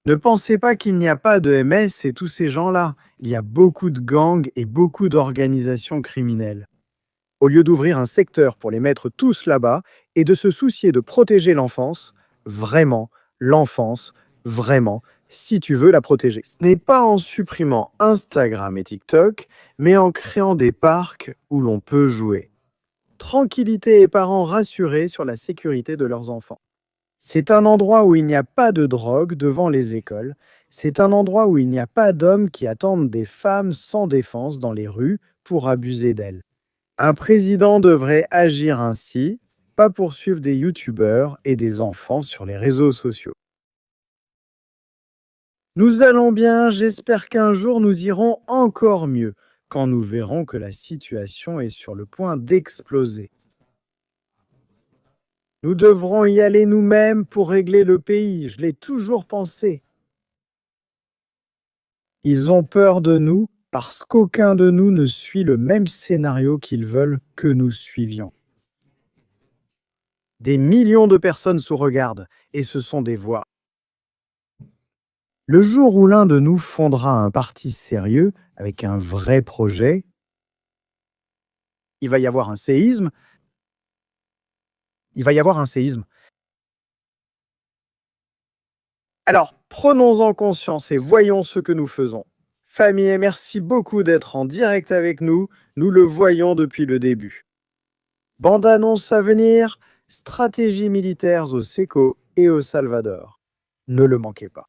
ne pensez pas qu'il n'y a pas de MS et tous ces gens-là. Il y a beaucoup de gangs et beaucoup d'organisations criminelles. Au lieu d'ouvrir un secteur pour les mettre tous là-bas et de se soucier de protéger l'enfance, vraiment, l'enfance, vraiment, si tu veux la protéger. Ce n'est pas en supprimant Instagram et TikTok, mais en créant des parcs où l'on peut jouer. Tranquillité et parents rassurés sur la sécurité de leurs enfants. C'est un endroit où il n'y a pas de drogue devant les écoles. C'est un endroit où il n'y a pas d'hommes qui attendent des femmes sans défense dans les rues pour abuser d'elles. Un président devrait agir ainsi, pas poursuivre des youtubeurs et des enfants sur les réseaux sociaux. Nous allons bien, j'espère qu'un jour nous irons encore mieux, quand nous verrons que la situation est sur le point d'exploser. Nous devrons y aller nous-mêmes pour régler le pays, je l'ai toujours pensé. Ils ont peur de nous parce qu'aucun de nous ne suit le même scénario qu'ils veulent que nous suivions. Des millions de personnes sous regardent, et ce sont des voix. Le jour où l'un de nous fondera un parti sérieux, avec un vrai projet, il va y avoir un séisme. Alors, prenons-en conscience et voyons ce que nous faisons. Famille, merci beaucoup d'être en direct avec nous. Nous le voyons depuis le début. Bande-annonce à venir, stratégies militaires au Séko et au Salvador. Ne le manquez pas.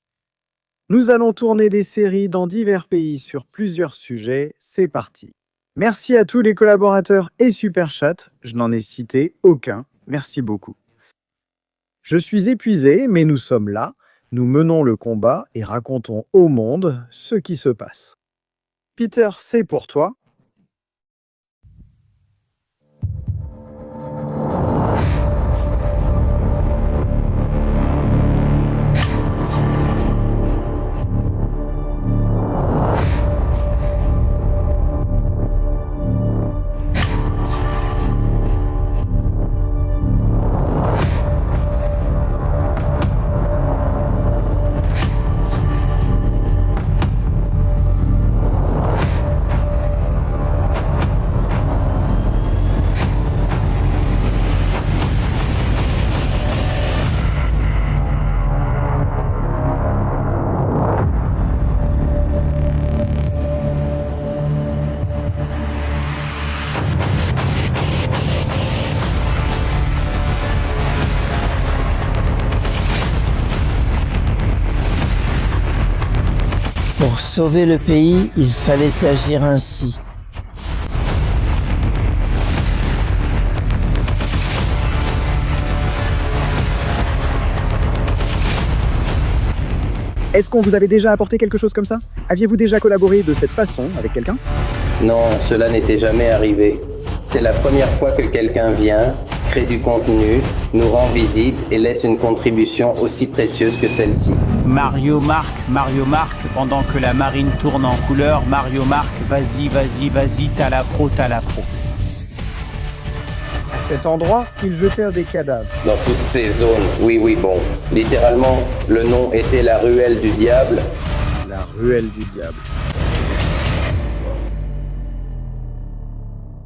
Nous allons tourner des séries dans divers pays sur plusieurs sujets. C'est parti. Merci à tous les collaborateurs et super chat. Je n'en ai cité aucun. Merci beaucoup. Je suis épuisé, mais nous sommes là. Nous menons le combat et racontons au monde ce qui se passe. Peter, c'est pour toi. Pour sauver le pays, il fallait agir ainsi. Est-ce qu'on vous avait déjà apporté quelque chose comme ça? Aviez-vous déjà collaboré de cette façon avec quelqu'un? Non, cela n'était jamais arrivé. C'est la première fois que quelqu'un vient, crée du contenu, nous rend visite et laisse une contribution aussi précieuse que celle-ci. Mario Marc, pendant que la marine tourne en couleur, Mario Marc, vas-y, t'as la pro. À cet endroit, ils jetèrent des cadavres. Dans toutes ces zones, oui, bon. Littéralement, le nom était la ruelle du diable. La ruelle du diable.